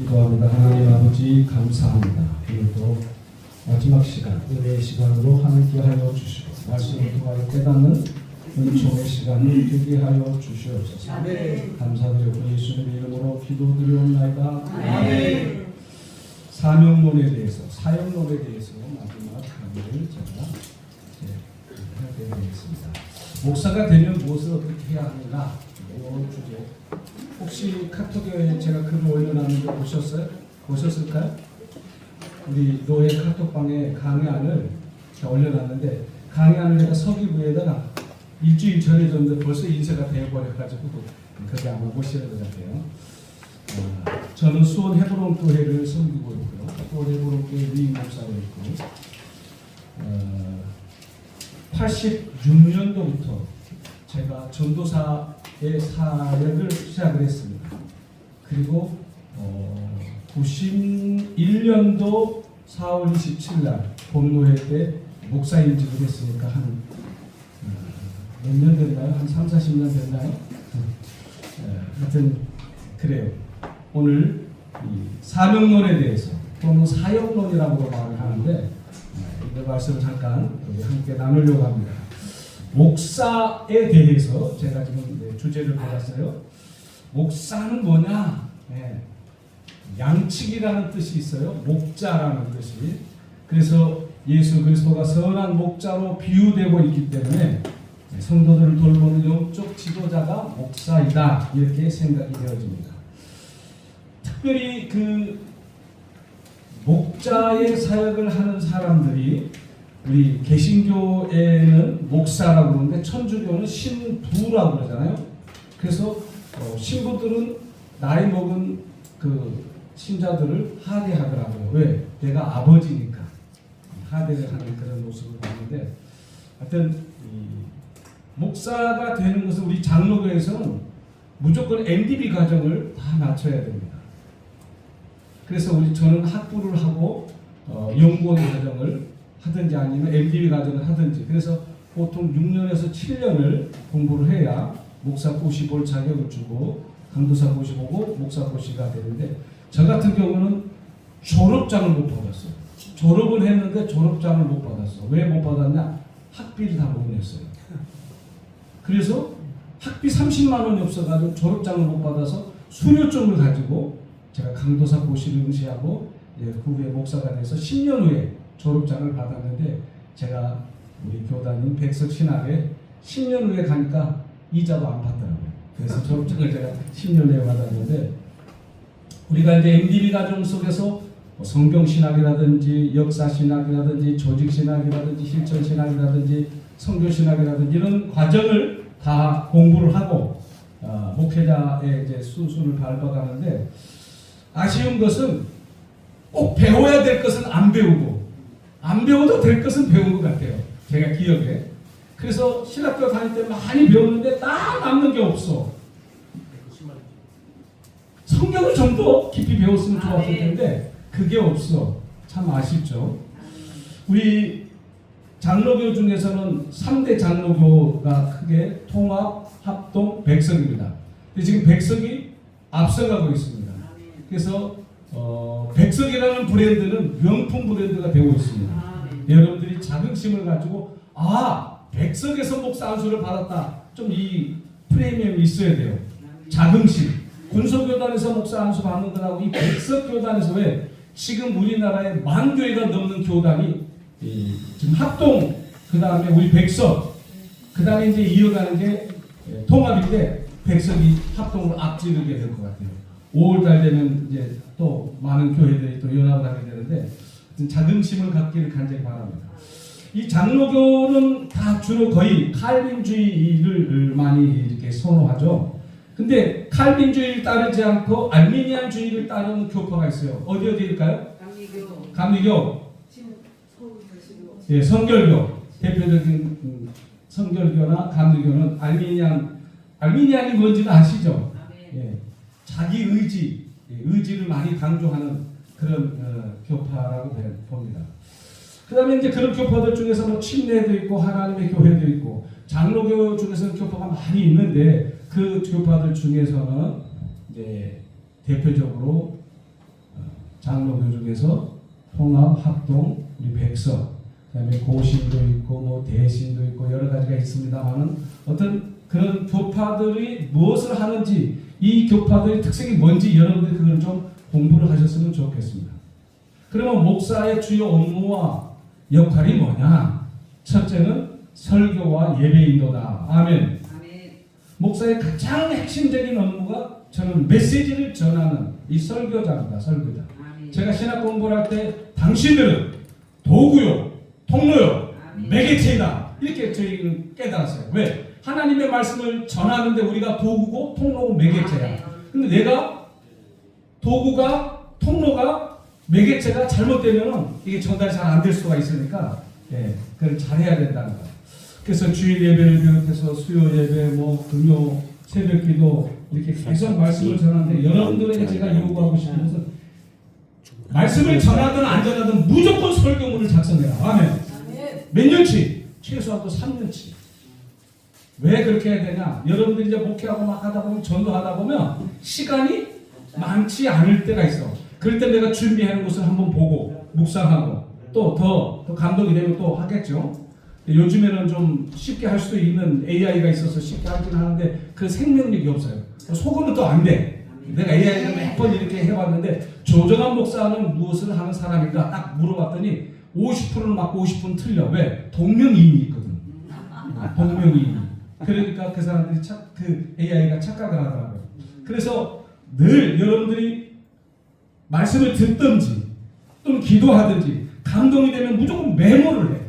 기도합니다. 하나님 아버지 감사합니다. 오늘도 마지막 시간, 은혜의 시간으로 함께하여 주시고 말씀을 통하여 깨닫는 은총의 시간을 되게 하여 주시옵소서. 아멘. 감사드리고 예수님의 이름으로 기도드리옵나이다. 아멘. 사명론에 대해서, 사역론에 대해서 마지막 강의를 제가 하게 되겠습니다. 목사가 되면 무엇을 어떻게 해야 하느냐, 이런 주제. 혹시 카톡에 제가 글을 올려놨는데 보셨어요? 보셨을까요? 우리 노예 카톡방에 강의안을 올려놨는데, 강의안을 내가 서기부에다가 일주일 전에 줬는데 벌써 인쇄가 되어버려가지고 그게 아마 못 실은 것 같아요. 저는 수원 헤브론 교회를 섬기고 있고요. 수원 헤브론 교회 위임 목사로 있고, 86년도부터 제가 전도사의 사역을 시작을 했습니다. 그리고 91년도 4월 27일 날 본노회 때 목사 임직을 했으니까 한 몇 년 됐나요? 한 3, 40년 됐나요? 하여튼 그래요. 오늘 이 사명론에 대해서 또는 사역론이라고 말을 하는데 이 말씀을 잠깐 우리 함께 나누려고 합니다. 목사에 대해서 제가 지금 주제를 받았어요. 목사는 뭐냐? 양측이라는 뜻이 있어요. 목자라는 뜻이. 그래서 예수 그리스도가 선한 목자로 비유되고 있기 때문에 성도들을 돌보는 영적 지도자가 목사이다, 이렇게 생각이 되어집니다. 특별히 그 목자의 사역을 하는 사람들이 우리 개신교에는 목사라고 그러는데 천주교는 신부라고 그러잖아요. 그래서 신부들은 나이 먹은 그 신자들을 하대하더라고요. 왜? 내가 아버지니까 하대를 하는 그런 모습을 봤는데, 하여튼 목사가 되는 것은 우리 장로교에서는 무조건 MDB 과정을 다 마쳐야 됩니다. 그래서 저는 학부를 하고 연구원 과정을 하든지 아니면 MDB 과정을 하든지, 그래서 보통 6년에서 7년을 공부를 해야 목사 고시 볼 자격을 주고 강도사 고시 보고 목사 고시가 되는데, 저 같은 경우는 졸업장을 못 받았어요. 졸업은 했는데 졸업장을 못 받았어. 왜 못 받았냐? 학비를 다 못 냈어요. 그래서 학비 30만 원이 없어가지고 졸업장을 못 받아서 수료증을 가지고 제가 강도사 고시를 응시하고 그 후에 목사가 돼서 10년 후에 졸업장을 받았는데, 제가 우리 교단인 백석신학에 10년 후에 가니까 이자도 안 받더라고요. 그래서 졸업장을 제가 10년 후에 받았는데, 우리가 이제 MDB 과정 속에서 성경신학이라든지 역사신학이라든지 조직신학이라든지 실천신학이라든지 성교신학이라든지 이런 과정을 다 공부를 하고 목회자의 이제 수순을 밟아가는데, 아쉬운 것은 꼭 배워야 될 것은 안 배우고 안 배워도 될 것은 배운 것 같아요. 제가 기억에. 그래서 신학교 다닐 때 많이 배웠는데 다 남는 게 없어. 성경을 좀 더 깊이 배웠으면 좋았을 텐데 그게 없어. 참 아쉽죠. 우리 장로교 중에서는 3대 장로교가 크게 통합, 합동, 백석입니다. 근데 지금 백석이 앞서가고 있습니다. 그래서 백석이라는 브랜드는 명품 브랜드가 되고 있습니다. 여러분들이 자긍심을 가지고 백석에서 목사 안수를 받았다. 좀 이 프리미엄이 있어야 돼요. 자긍심. 군소교단에서 목사 안수 받는 거라고 이 백석교단에서 왜 지금 우리나라에 10,000교회가 넘는 교단이 지금 합동, 그 다음에 우리 백석, 그 다음에 이제 이어가는 게 통합인데, 백석이 합동으로 앞지르게 될 것 같아요. 5월달 되면 이제 또 많은 교회들이 또 연합을 하게 되는데, 자긍심을 갖기를 간절히 바랍니다. 이 장로교는 다 주로 거의 칼빈주의를 많이 이렇게 선호하죠. 근데 칼빈주의를 따르지 않고 알미니안주의를 따르는 교파가 있어요. 어디일까요? 감리교. 예, 성결교. 대표적인 성결교나 감리교는 알미니안이 뭔지는 아시죠? 예, 자기 의지를 많이 강조하는 그런 교파라고 봅니다. 그 다음에 이제 그런 교파들 중에서 침례도 있고 하나님의 교회도 있고 장로교 중에서는 교파가 많이 있는데, 그 교파들 중에서는 이제 대표적으로 장로교 중에서 통합, 합동, 우리 백서, 그다음에 고신도 있고 뭐 대신도 있고 여러 가지가 있습니다만은 어떤 그런 교파들이 무엇을 하는지 이 교파들의 특색이 뭔지 여러분들이 그걸 좀 공부를 하셨으면 좋겠습니다. 그러면 목사의 주요 업무와 역할이 뭐냐? 첫째는 설교와 예배 인도다. 아멘. 목사의 가장 핵심적인 업무가 저는 메시지를 전하는 이 설교자입니다. 설교자. 제가 신학 공부를 할 때 당신들은 도구요, 통로요, 매개체이다. 이렇게 저희는 깨달았어요. 왜? 하나님의 말씀을 전하는데 우리가 도구고 통로고 매개체야. 근데 내가 도구가 통로가 매개체가 잘못되면은 이게 전달이 잘 안 될 수가 있으니까 그걸 잘해야 된다는 거예요. 그래서 주일 예배를 비롯해서 수요 예배, 뭐 금요 새벽기도 이렇게 계속 말씀을 전하는데 여러분들에게 제가 요구하고 싶은 것은 말씀을 전하든 안 전하든 무조건 설교문을 작성해라. 아멘. 몇 년치? 최소한도 3년치. 왜 그렇게 해야 되냐? 여러분들이 이제 목회하고 막 하다 보면 전도하다 보면 시간이 많지 않을 때가 있어. 그럴 때 내가 준비하는 것을 한번 보고 묵상하고 또 더 감동이 되면 또 하겠죠. 요즘에는 좀 쉽게 할 수 있는 AI가 있어서 쉽게 하긴 하는데 그 생명력이 없어요. 속으면 또 안 돼. 내가 AI를 몇 번 이렇게 해봤는데 조정한 목사는 무엇을 하는 사람인가 딱 물어봤더니 50%는 맞고 50%는 틀려. 왜? 동명이인이 있거든. 동명이인. 그러니까 그 사람들이 그 AI가 착각을 하더라고요. 그래서 늘 여러분들이 말씀을 듣든지 또는 기도하든지 감동이 되면 무조건 메모를 해.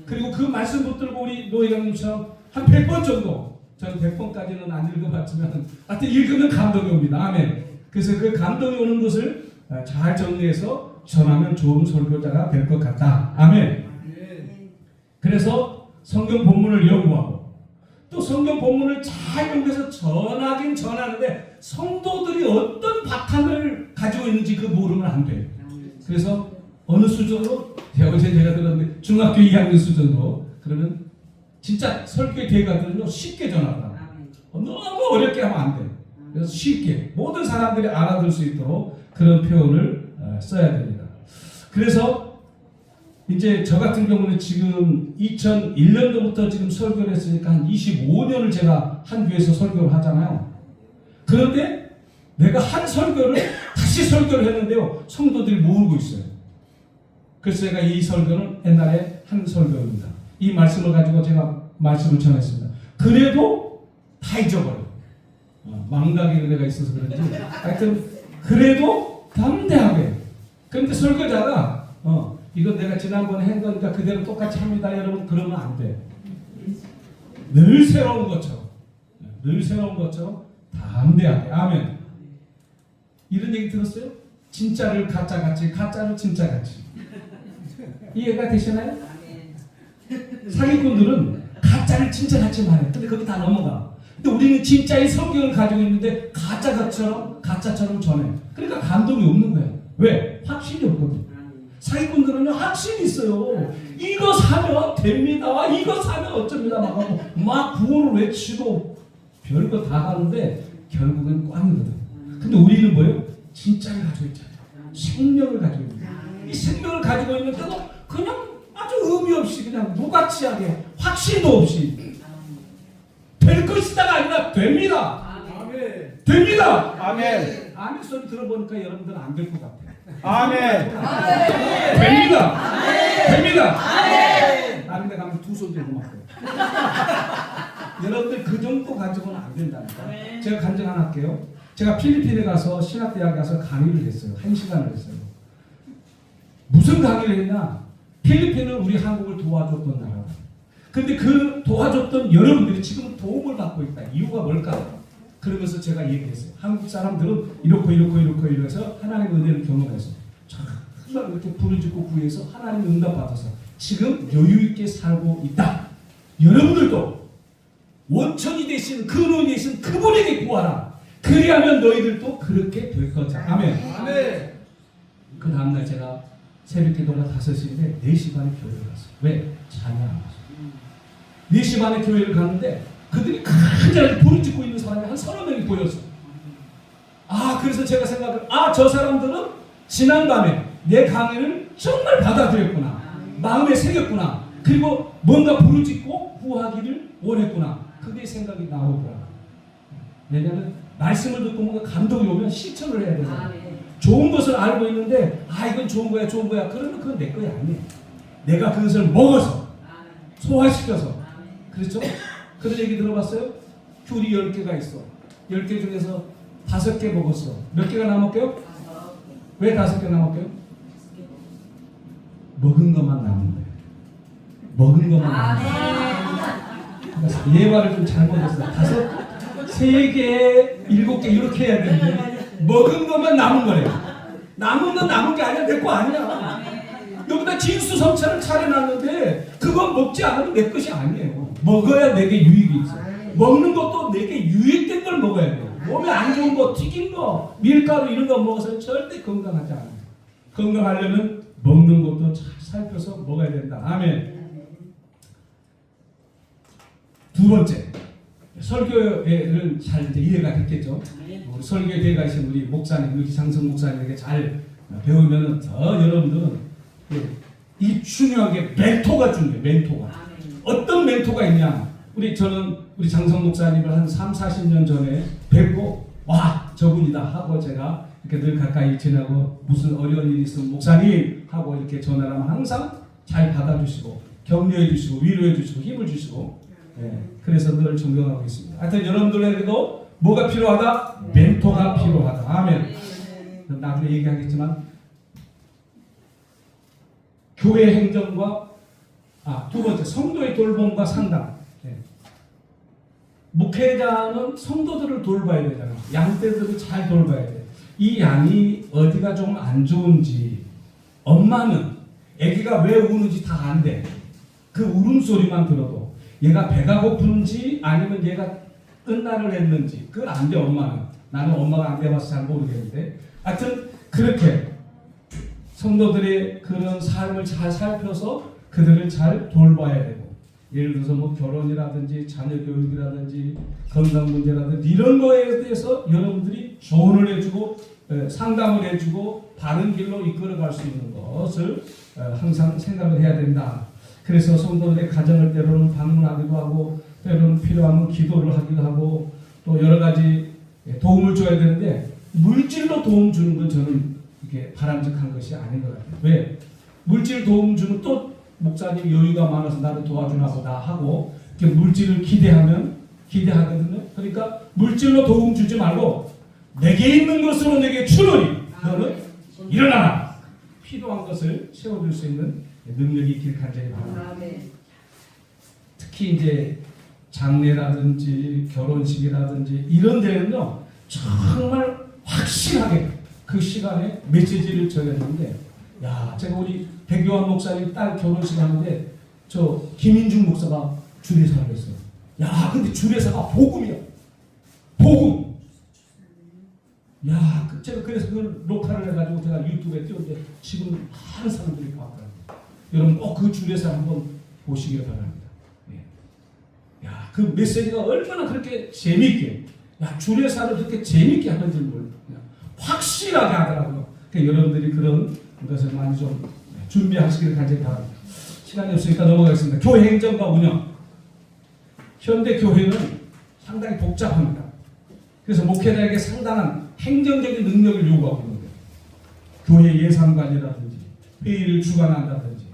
그리고 그 말씀 붙들고 우리 노회장님처럼 한 100번 정도, 저는 100번까지는 안 읽어봤지만 하여튼 읽으면 감동이 옵니다. 아멘. 그래서 그 감동이 오는 것을 잘 정리해서 전하면 좋은 설교자가 될 것 같다. 아멘. 그래서 성경 본문을 연구하고 또 성경 본문을 잘 연구해서 전하긴 전하는데 성도들이 어떤 바탕을 가지고 있는지 그 모르면 안 돼요. 그래서 어느 수준으로 어제 제가 들었는데 중학교 2학년 수준으로 그러면 진짜 설교의 대가들은요 쉽게 전하라. 너무 어렵게 하면 안 돼요. 그래서 쉽게 모든 사람들이 알아들 수 있도록 그런 표현을 써야 됩니다. 그래서 이제 저 같은 경우는 지금 2001년도부터 지금 설교를 했으니까 한 25년을 제가 한 교회에서 설교를 하잖아요. 그런데 내가 한 설교를 다시 설교를 했는데요. 성도들이 모르고 있어요. 그래서 제가 이 설교는 옛날에 한 설교입니다. 이 말씀을 가지고 제가 말씀을 전했습니다. 그래도 다 잊어버려. 망각의 은혜가 있어서 그런지 하여튼 그래도 담대하게. 그런데 설교자가 이건 내가 지난번에 한 거니까 그대로 똑같이 합니다 여러분 그러면 안 돼. 늘 새로운 것처럼 담대하게. 아멘. 이런 얘기 들었어요? 진짜를 가짜같이 가짜를 진짜같이. 이해가 되시나요? 사기꾼들은 가짜를 진짜같이 말해. 근데 거기 다 넘어가. 근데 우리는 진짜의 성경을 가지고 있는데 가짜처럼 전해. 그러니까 감동이 없는 거예요. 왜? 확신이 없거든. 사기꾼들은 확신이 있어요. 이거 사면 됩니다. 이거 사면 어쩝니다. 막 하고 막 구호를 외치고 별거 다 하는데 결국은 꽝이거든. 근데 우리는 뭐예요? 진짜를 가지고 있잖아요. 생명을 가지고 있는 거예요. 이 생명을 가지고 있는데도 그냥 아주 의미 없이 그냥 무가치하게 확신도 없이 될 것이다가 아니라 됩니다. 아멘. 됩니다. 아멘. 아멘 소리 들어보니까 여러분들은 안 될 것 같아요. 아멘. 됩니다. 됩니다. 아멘. 다른 데 가면 두 손 들고 막혀요. 여러분들 그 정도 가지고는 안 된다니까. 제가 간증 하나 할게요. 제가 필리핀에 가서 신학대학에 가서 강의를 했어요. 1시간을 했어요. 무슨 강의를 했냐? 필리핀은 우리 한국을 도와줬던 나라. 근데 그 도와줬던 여러분들이 지금 도움을 받고 있다. 이유가 뭘까? 그러면서 제가 얘기했어요. 한국 사람들은 이렇고 해서 하나님의 은혜를 경험해서 정말 이렇게 부르짖고 구해서 하나님의 응답 받아서 지금 여유 있게 살고 있다. 여러분들도 원천이 되신 근원이 되신 그분에게 구하라. 그리하면 너희들도 그렇게 될 거다. 아멘. 아멘. 그 다음날 제가 새벽 기도가 5시인데 4시 반에 교회를 갔어요. 왜? 잠이 안 와서. 4시 반에 교회를 갔는데 그들이 큰 자리에 부르짖고 있는 사람이 한 30명이 보였어. 그래서 제가 생각을 저 사람들은 지난밤에 내 강의를 정말 받아들였구나. 마음에 새겼구나. 그리고 뭔가 부르짖고 구하기를 원했구나. 그게 생각이 나오더라. 왜냐하면 말씀을 듣고 뭔가 감동이 오면 실천을 해야 되잖아. 좋은 것을 알고 있는데 이건 좋은 거야 좋은 거야 그러면 그건 내 거야 아니에요. 내가 그것을 먹어서 소화시켜서 그렇죠? 그런 얘기 들어봤어요? 귤이 10개가 있어. 10개 중에서 5개 먹었어. 몇 개가 남았게요? 왜 5개 남았게요? 먹은 것만 남은 거예요. 먹은 것만 남은 거예요. 예화를 좀 잘못했어요. 3개, 7개 이렇게 해야 되는데 먹은 것만 남은 거래요. 남은 건 남은 게 아니야. 내 거 아니야. 여기다 진수성찬을 차려놨는데 그건 먹지 않으면 내 것이 아니에요. 먹어야 내게 유익이 있어. 먹는 것도 내게 유익된 걸 먹어야 돼요. 몸에 안 좋은 거, 튀긴 거, 밀가루 이런 거 먹어서는 절대 건강하지 않아요. 건강하려면 먹는 것도 잘 살펴서 먹어야 된다. 아멘. 두 번째, 설교를 잘 이제 이해가 됐겠죠. 우리 설교에 대해 가신 우리 목사님, 우리 장성 목사님에게 잘 배우면은 더 여러분들은 이 중요하게 멘토가 중요해요. 멘토가. 어떤 멘토가 있냐? 저는 우리 장성 목사님을 한 30-40년 전에 뵙고 와 저분이다 하고 제가 이렇게 늘 가까이 지내고 무슨 어려운 일이 있으면 목사님 하고 이렇게 전화를 하면 항상 잘 받아주시고 격려해 주시고 위로해 주시고 힘을 주시고 그래서 늘 존경하고 있습니다. 하여튼 여러분들에게도 뭐가 필요하다? 멘토가 필요하다. 아멘. 나중에 얘기하겠지만 교회 행정과 두 번째 성도의 돌봄과 상담. 목회자는 성도들을 돌봐야 되잖아요. 양떼들을 잘 돌봐야 돼. 이 양이 어디가 좀 안 좋은지 엄마는 아기가 왜 우는지 다 안돼. 그 울음소리만 들어도 얘가 배가 고픈지 아니면 얘가 끝나를 했는지 그걸 안 돼. 엄마는. 나는 엄마가 안 돼봐서 잘 모르겠는데 하여튼 그렇게 성도들의 그런 삶을 잘 살펴서 그들을 잘 돌봐야 되고 예를 들어서 뭐 결혼이라든지 자녀 교육이라든지 건강 문제라든지 이런 거에 대해서 여러분들이 조언을 해주고 상담을 해주고 바른 길로 이끌어갈 수 있는 것을 항상 생각을 해야 된다. 그래서 성도들의 가정을 때로는 방문하기도 하고 때로는 필요하면 기도를 하기도 하고 또 여러 가지 도움을 줘야 되는데 물질로 도움 주는 건 저는 이게 바람직한 것이 아닌 것 같아요. 왜? 물질 도움 주는 또 목사님 여유가 많아서 나를 도와주나 보다 하고 이렇게 물질을 기대하거든요. 그러니까 물질로 도움 주지 말고 내게 있는 것으로 내게 주노니 너는 일어나라. 필요한 것을 채워줄 수 있는 능력이 있길 간절히 바랍니다. 특히 이제 장례라든지 결혼식이라든지 이런 데는요 정말 확실하게 그 시간에 메시지를 줘야 되는데 제가 우리 백요한 목사님 딸 결혼식 하는데 저 김인중 목사가 주례사를 했어요. 근데 주례사가 복음이야. 복음. 제가 그래서 그걸 녹화를 해가지고 제가 유튜브에 띄웠는데 지금 많은 사람들이 봤더라고요. 여러분 꼭 그 주례사 한번 보시길 바랍니다. 그 메시지가 얼마나 그렇게 재미있게 주례사를 그렇게 재미있게 하는지 확실하게 하더라고요. 그러니까 여러분들이 그런 것을 많이 좀 준비하시길 간절히 바랍니다. 시간이 없으니까 넘어가겠습니다. 교회 행정과 운영. 현대 교회는 상당히 복잡합니다. 그래서 목회자에게 상당한 행정적인 능력을 요구하고 있는 거예요. 교회 예산 관리라든지 회의를 주관한다든지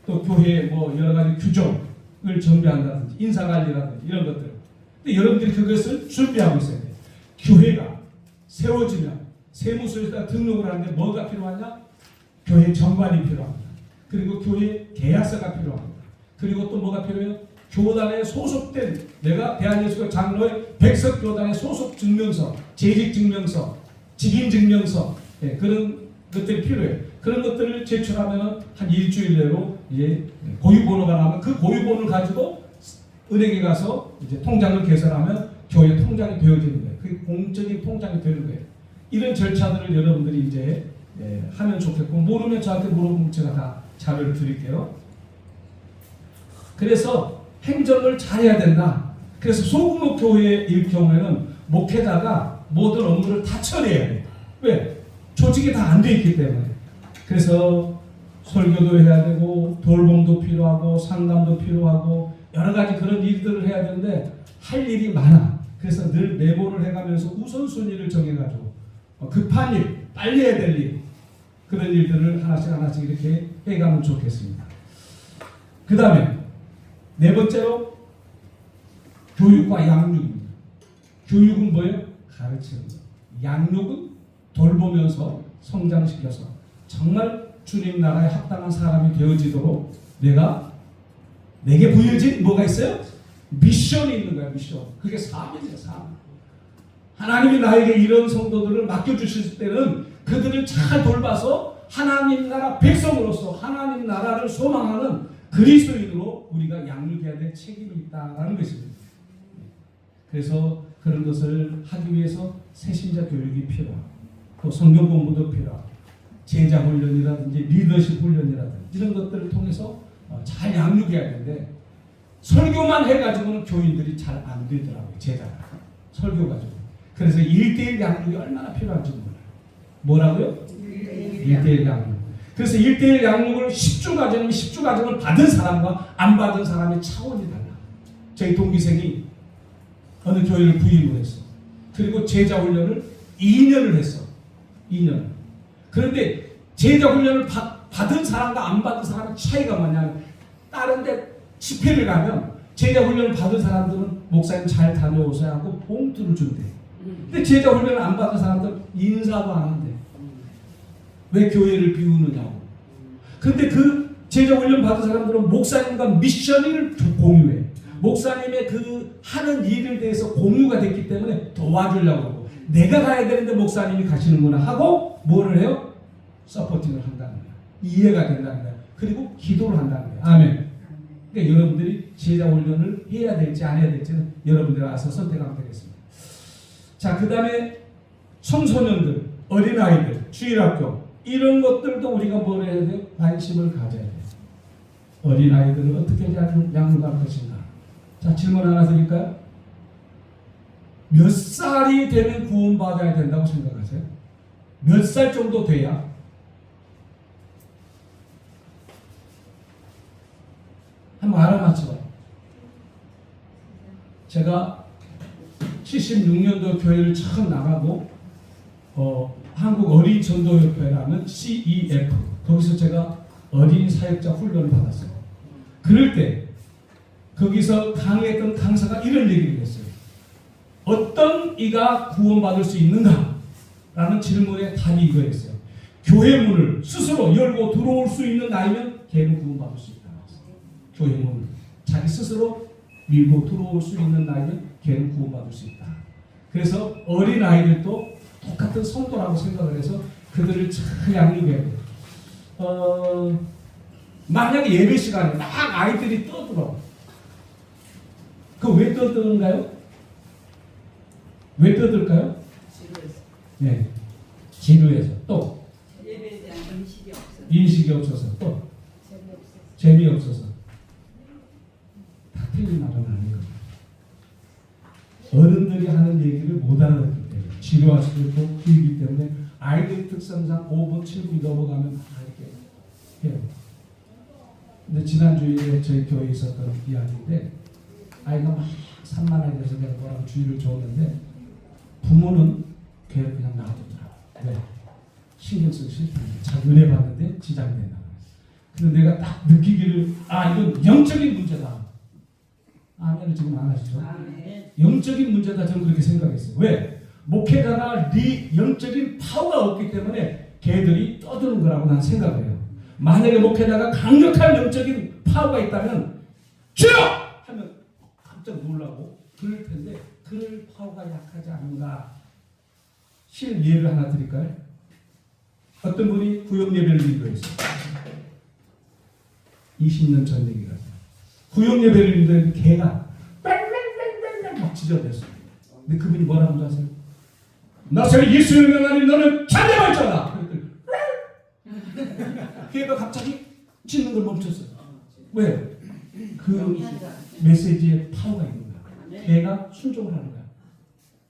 또 교회의 뭐 여러 가지 규정을 정비한다든지 인사 관리라든지 이런 것들. 근데 여러분들이 그것을 준비하고 있어야 돼요. 교회가 세워지면 세무서에다 등록을 하는데 뭐가 필요하냐? 교회 정관이 필요합니다. 그리고 교회 계약서가 필요합니다. 그리고 또 뭐가 필요해요? 교단에 소속된 내가 대한예수교 장로의 백석교단의 소속 증명서, 재직 증명서, 직임 증명서 그런 것들이 필요해요. 그런 것들을 제출하면 한 일주일 내로 이제 고유번호가 나오면 그 고유번호를 가지고 은행에 가서 이제 통장을 개설하면 교회 통장이 되어지는 거예요. 그게 공적인 통장이 되는 거예요. 이런 절차들을 여러분들이 이제 하면 좋겠고 모르면 저한테 물어보면 제가 다 자료를 드릴게요. 그래서 행정을 잘해야 된다. 그래서 소규모 교회일 경우에는 목회자가 모든 업무를 다 처리해야 돼요. 왜? 조직이 다 안 돼 있기 때문에. 그래서 설교도 해야 되고 돌봄도 필요하고 상담도 필요하고 여러 가지 그런 일들을 해야 되는데 할 일이 많아. 그래서 늘 메모를 해가면서 우선순위를 정해가지고 급한 일, 빨리 해야 될 일, 그런 일들을 하나씩 이렇게 해가면 좋겠습니다. 그 다음에 네 번째로 교육과 양육입니다. 교육은 뭐예요? 가르치는 거. 양육은 돌보면서 성장시켜서 정말 주님 나라에 합당한 사람이 되어지도록 내게 부여진 뭐가 있어요? 미션이 있는 거야. 미션. 그게 사명이에요. 사명. 하나님이 나에게 이런 성도들을 맡겨주실 때는 그들을 잘 돌봐서 하나님 나라 백성으로서 하나님 나라를 소망하는 그리스도인으로 우리가 양육해야 될 책임이 있다라는 것입니다. 그래서 그런 것을 하기 위해서 새신자 교육이 필요하고 또 성경 공부도 필요하고 제자 훈련이라든지 리더십 훈련이라든지 이런 것들을 통해서 잘 양육해야 되는데 설교만 해가지고는 교인들이 잘 안 되더라고요. 제자가 설교 가지고. 그래서 1대1 양육이 얼마나 필요한지 몰라요. 뭐라고요? 1대1 양육. 그래서 1대1 양육을 10주 과정이면 10주 과정을 받은 사람과 안 받은 사람의 차원이 달라. 저희 동기생이 어느 교회를 부임을 했어. 그리고 제자 훈련을 2년을 했어. 2년. 그런데 제자 훈련을 받은 사람과 안 받은 사람의 차이가 뭐냐면 다른 데 집회를 가면 제자 훈련을 받은 사람들은 목사님 잘 다녀오세요 하고 봉투를 준대. 근데 제자 훈련을 안 받은 사람들은 인사도 안 한대. 왜 교회를 비우느냐고. 근데 그 제자 훈련 받은 사람들은 목사님과 미션을 공유해. 목사님의 그 하는 일에 대해서 공유가 됐기 때문에 도와주려고 하고 내가 가야 되는데 목사님이 가시는구나 하고 뭐를 해요? 서포팅을 한다는 거야. 이해가 된다는 거야. 그리고 기도를 한다는 거야. 아멘. 그러니까 여러분들이 제자 훈련을 해야 될지 안 해야 될지는 여러분들이 알아서 선택하면 되겠습니다. 자, 그 다음에 청소년들, 어린아이들, 주일학교 이런 것들도 우리가 뭘 해야 돼요? 관심을 가져야 돼요. 어린아이들을 어떻게 양육할 것인가. 자, 질문 하나 드릴까요? 몇 살이 되면 구원받아야 된다고 생각하세요? 몇 살 정도 돼야? 한번 알아맞혀봐요. 제가 76년도 교회를 처음 나가고 한국 어린 전도협회라는 CEF 거기서 제가 어린 사역자 훈련을 받았어요. 그럴 때 거기서 강의했던 강사가 이런 얘기를 했어요. 어떤 이가 구원받을 수 있는가? 라는 질문에 답이 이거였어요. 교회 문을 스스로 열고 들어올 수 있는 나이면 걔는 구원받을 수 있다. 교회 문을 자기 스스로 밀고 들어올 수 있는 나이면 걔는 구원받을 수 있다. 그래서 어린 아이들도 똑같은 성도라고 생각을 해서 그들을 잘 양육해야 돼요. 만약에 예배 시간에 막 아이들이 떠들어. 그 왜 떠드는가요? 왜 떠들까요? 지루해서. 네, 지루해서. 또 예배에 대한 인식이 없어서. 인식이 없어서. 또 재미없어서. 재미없어서. 다 틀린 말은 아니에요. 어른들이 하는 얘기를 못 알아듣기 때문에 지루할 수도 있고 길기 때문에 아이들 특성상 5분, 7분이 넘어가면 다 이렇게 해요. 근데 지난주에 저희 교회에 있었던 이야기인데 아이가 막 산만하게 돼서 내가 뭐라고 주의를 줬는데 부모는 걔를 그냥 놔두더라. 왜? 신경 쓰기 싫다는 거야. 자기 은혜 받는데 지장이 된다. 근데 내가 딱 느끼기를 이건 영적인 문제다. 아멘을 지금 안 하시죠? 아멘. 영적인 문제다 저는 그렇게 생각했어요. 왜? 목회자가 영적인 파워가 없기 때문에 걔들이 떠드는 거라고 난 생각해요. 만약에 목회자가 강력한 영적인 파워가 있다면 주여! 하면 깜짝 놀라고 그럴 텐데 그럴 파워가 약하지 않은가. 실 예를 하나 드릴까요? 어떤 분이 구역 예배를 인도했어요. 20년 전 얘기 같아요. 구역 예배를 인도했는데 개가 뺑뺑뺑뺑뺑 막 짖어댔어요. 근데 그분이 뭐라고 하는지 아세요? 나세를 예수의 명하니 너는 잔대할지어다. 걔가 갑자기 짖는 걸 멈췄어요. 왜? 그 메시지에 파워가 있는 거야. 걔가 순종을 하는 거야.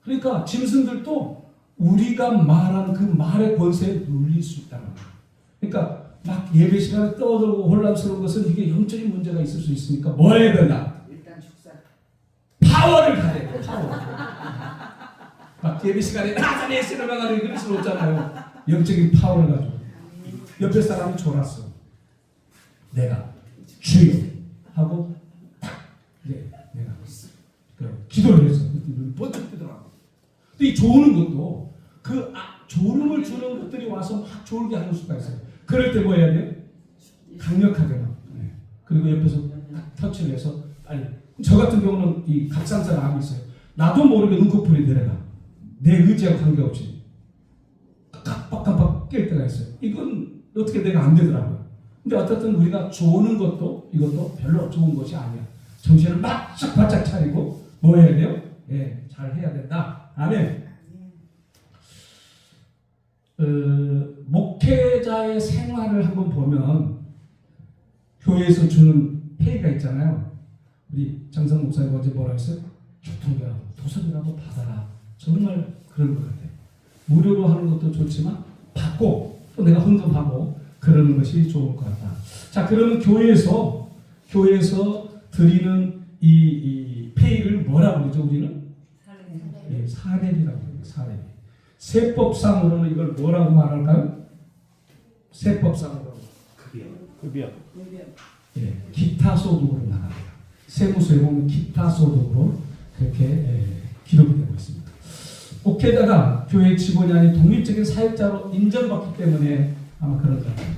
그러니까 짐승들도 우리가 말한 그 말의 권세에 눌릴 수 있다는 거예요. 그러니까 막 예배 시간에 떠들고 혼란스러운 것은 이게 영적인 문제가 있을 수 있으니까 뭐 해야 된다? 일단 축사. 파워를 가져야 돼. 파워. 막 예배 시간에 나자네 쓰러가는 그럴 수 없잖아요. 영적인 파워를 가지고. 옆에 사람이 졸았어. 내가 주여 하고 딱 이제 내가 기도를 했어. 눈이 번쩍 뜨더라고. 근데 이 조는 것도 그 졸음을 주는 것들이 와서 막 졸게 하는 수가 있어요. 그럴 때 뭐 해야 돼요? 강력하게 막. 네. 그리고 옆에서 딱 터치를 해서 빨리. 저 같은 경우는 이 갑상선 암이 있어요. 나도 모르게 눈꺼풀이 내려가. 내 의지와 관계없이 깜빡깜빡 깰 때가 있어요. 이건 어떻게 내가 안 되더라고요. 근데 어쨌든 우리가 조는 것도 이것도 별로 좋은 것이 아니야. 정신을 바짝 차리고 뭐 해야 돼요? 예, 잘 해야 된다. 아멘. 목회자의 생활을 한번 보면 교회에서 주는 페이가 있잖아요. 우리 장성 목사님 어제 뭐라 했어요? 교통비하고 도서비라도 받아라. 정말 그런 것 같아요. 무료로 하는 것도 좋지만 받고 또 내가 헌금하고 그러는 것이 좋을 것 같다. 자, 그러면 교회에서 드리는 이 페이를 뭐라고 그러죠? 우리는 예, 사례비라고 해요. 사례비. 세법상으로는 이걸 뭐라고 말할까요? 세법상으로 급여. 예, 기타 소득으로 나갑니다. 세무서에 보면 기타 소득으로 그렇게 기록이 되고 있습니다. 목회자가 교회 직원이 아닌 독립적인 사역자로 인정받기 때문에 아마 그런 것 같아요.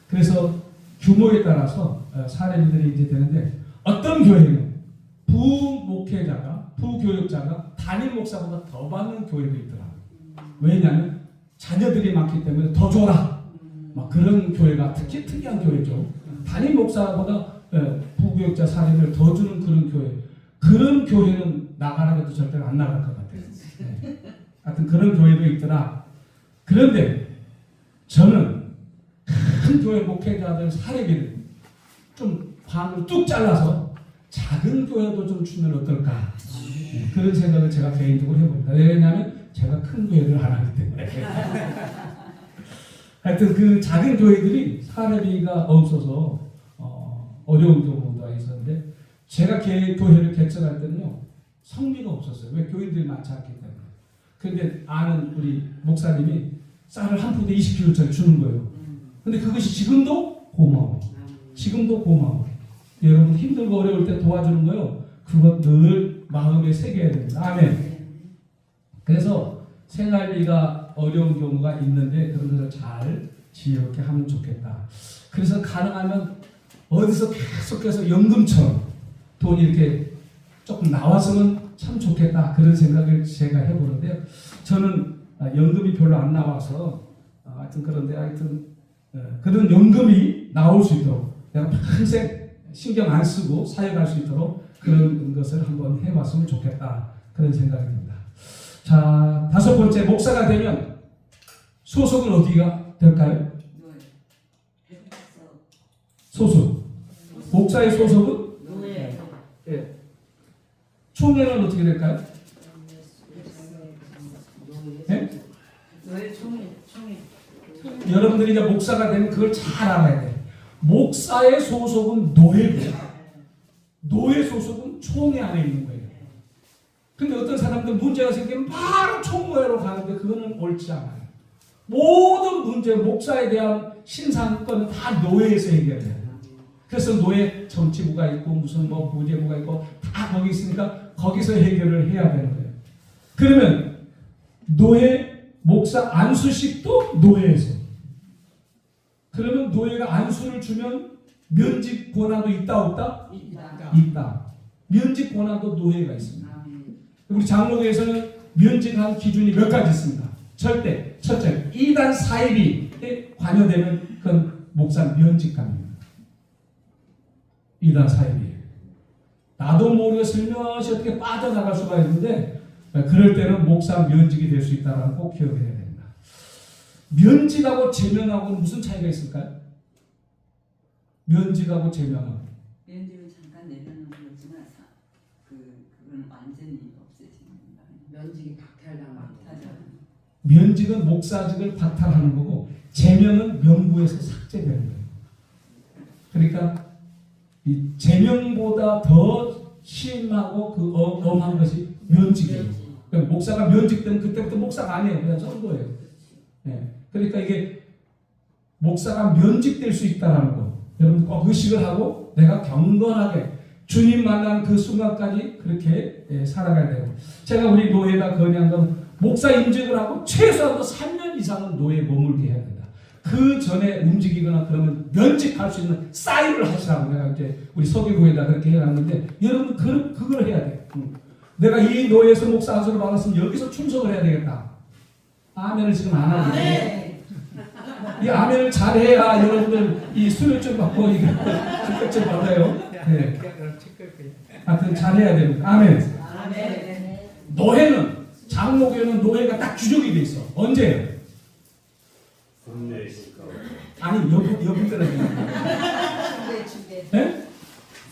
그래서 규모에 따라서 사례들이 이제 되는데 어떤 교회는 부교육자가 담임 목사보다 더 받는 교회도 있더라고요. 왜냐하면 자녀들이 많기 때문에 더 줘라. 막 그런 교회가 특히 특이한 교회죠. 담임 목사보다 부교육자 사례를 더 주는 그런 교회. 그런 교회는 나가라 해도 절대로 안 나갈 것 같아요. 네. 하여튼 그런 교회도 있더라. 그런데 저는 큰 교회 목회자들 사례비를 좀 반으로 뚝 잘라서 작은 교회도 좀 주면 어떨까. 네. 그런 생각을 제가 개인적으로 해봅니다. 왜냐하면 제가 큰 교회를 안 하기 때문에. 하여튼 그 작은 교회들이 사례비가 없어서 어려운 경우가 있었는데 제가 교회를 개척할 때는요 성비가 없었어요. 왜? 교인들이 많지 않기 때문에. 그런데 아는 우리 목사님이 쌀을 한 푸대 20kg짜리 주는 거예요. 근데 그것이 지금도 고마워. 지금도 고마워. 여러분 힘들고 어려울 때 도와주는 거요. 그것 늘 마음에 새겨야 됩니다. 아멘. 그래서 생활비가 어려운 경우가 있는데 그런 것을 잘 지혜롭게 하면 좋겠다. 그래서 가능하면 어디서 계속해서 연금처럼 돈이 이렇게 조금 나왔으면 참 좋겠다. 그런 생각을 제가 해보는데요. 저는 연금이 별로 안 나와서 하여튼 그런데 하여튼 그런 연금이 나올 수 있도록 내가 평생 신경 안 쓰고 사역할 수 있도록 그런 것을 한번 해봤으면 좋겠다. 그런 생각이 듭니다. 자, 5번째 목사가 되면 소속은 어디가 될까요? 소속. 목사의 소속은? 예. 총회는 어떻게 될까요? 예? 여러분들이 이제 목사가 되면 그걸 잘 알아야 돼요. 목사의 소속은 노예고요. 노예 소속은 총회 안에 있는 거예요. 근데 어떤 사람들 문제가 생기면 바로 총회로 가는데 그거는 옳지 않아요. 모든 문제, 목사에 대한 신상권은 다 노예에서 해결해요. 그래서 노예 정치부가 있고 무슨 뭐 부재부가 있고 다 거기 있으니까 거기서 해결을 해야 되는 거예요. 그러면 노예 목사 안수식도 노예에서. 그러면 노예가 안수를 주면 면직 권한도 있다 없다? 있다. 면직 권한도 노예가 있습니다. 우리 장로교에서는 면직한 기준이 몇 가지 있습니다. 첫째, 이단 사입에 관여되는 그건 목사 면직감입니다. 이단 사입이에요. 나도 모르게 슬며시 어떻게 빠져나갈 수가 있는데 그럴 때는 목사 면직이 될 수 있다는 꼭 기억해야 됩니다. 면직하고 제명하고는 무슨 차이가 있을까요? 면직하고 제명하고. 면직은 잠깐 내려놓는 거지만 그건 완전히 없애지는 거예요. 면직이 박탈당하고. 면직은 목사직을 박탈하는 거고 제명은 명부에서 삭제되는 거예요. 그러니까 이 제명보다 더 심하고 그 엄한 것이 면직이에요. 그러니까 목사가 면직되면 그때부터 목사가 아니에요. 그냥 선거예요. 예. 그러니까 이게 목사가 면직될 수 있다는 거. 여러분 꼭 의식을 하고 내가 경건하게 주님 만난 그 순간까지 그렇게 살아가야 돼요. 제가 우리 노예가 건의한 건 목사 임직을 하고 최소한도 3년 이상은 노예에 머물게 해야 된다. 그 전에 움직이거나 그러면 면직할 수 있는 사인을 하시라고 내가 이제 우리 서기구에다 그렇게 해놨는데 여러분 그걸 해야 돼. 내가 이 노예에서 목사 안수를 받았으면 여기서 충성을 해야 되겠다. 아멘을 지금 안 하고 있어요. 이 아멘을 잘해야 여러분들 이 수료증 받고 이거 직급증 받아요. 네. 하여튼 잘해야 됩니다. 아멘. 노예는 장로교는 노예가 딱 규정이 돼 있어. 언제예요? 아니 여기 떨어지는 네?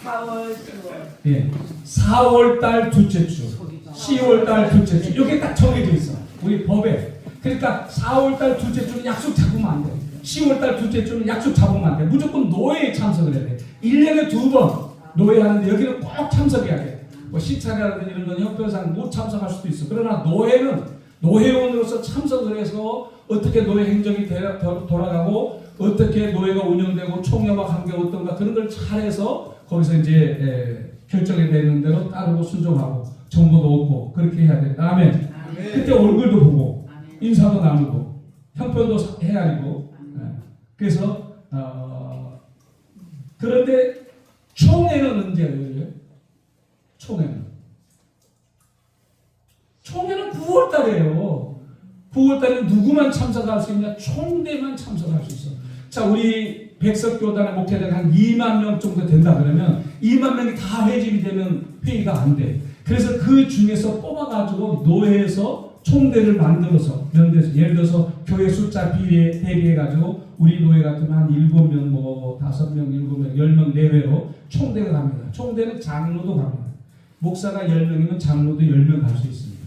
4월, 10월. 예. 4월 달 둘째 주, 10월 달 둘째 주. 이게 딱 정해져 있어. 우리 법에. 그러니까 4월 달 둘째 주는 약속 잡으면 안 돼. 10월 달 둘째 주는 약속 잡으면 안 돼. 무조건 노예에 참석을 해야 돼. 1년에 2번 노예하는데 여기는 꼭 참석해야 돼. 뭐 시찰이라든지 이런 건 형편상 못 참석할 수도 있어. 그러나 노예는 노회원으로서 참석을 해서 어떻게 노예 행정이 돌아가고 어떻게 노예가 운영되고 총회와 관계가 어떤가 그런 걸 잘해서 거기서 이제 결정이 되는 대로 따르고 순종하고 정보도 얻고 그렇게 해야 돼. 아멘. 그때 얼굴도 보고 인사도 나누고 형편도 헤아리고 그래서 그런데 총회는 언제 열려요? 총회는 9월 달이에요. 9월 달에 누구만 참석할 수 있냐? 총대만 참석할 수 있어. 자, 우리 백석교단의 목회자가 한 2만 명 정도 된다 그러면 2만 명이 다 회집이 되면 회의가 안 돼. 그래서 그 중에서 뽑아가지고 노회에서 총대를 만들어서 연대서 예를 들어서 교회 숫자 비례 대비해가지고 우리 노예 같으면 한 7명, 뭐 5명, 7명, 10명 내외로 총대가 갑니다. 총대는 장로도 갑니다. 목사가 10명이면 장로도 10명 갈 수 있습니다.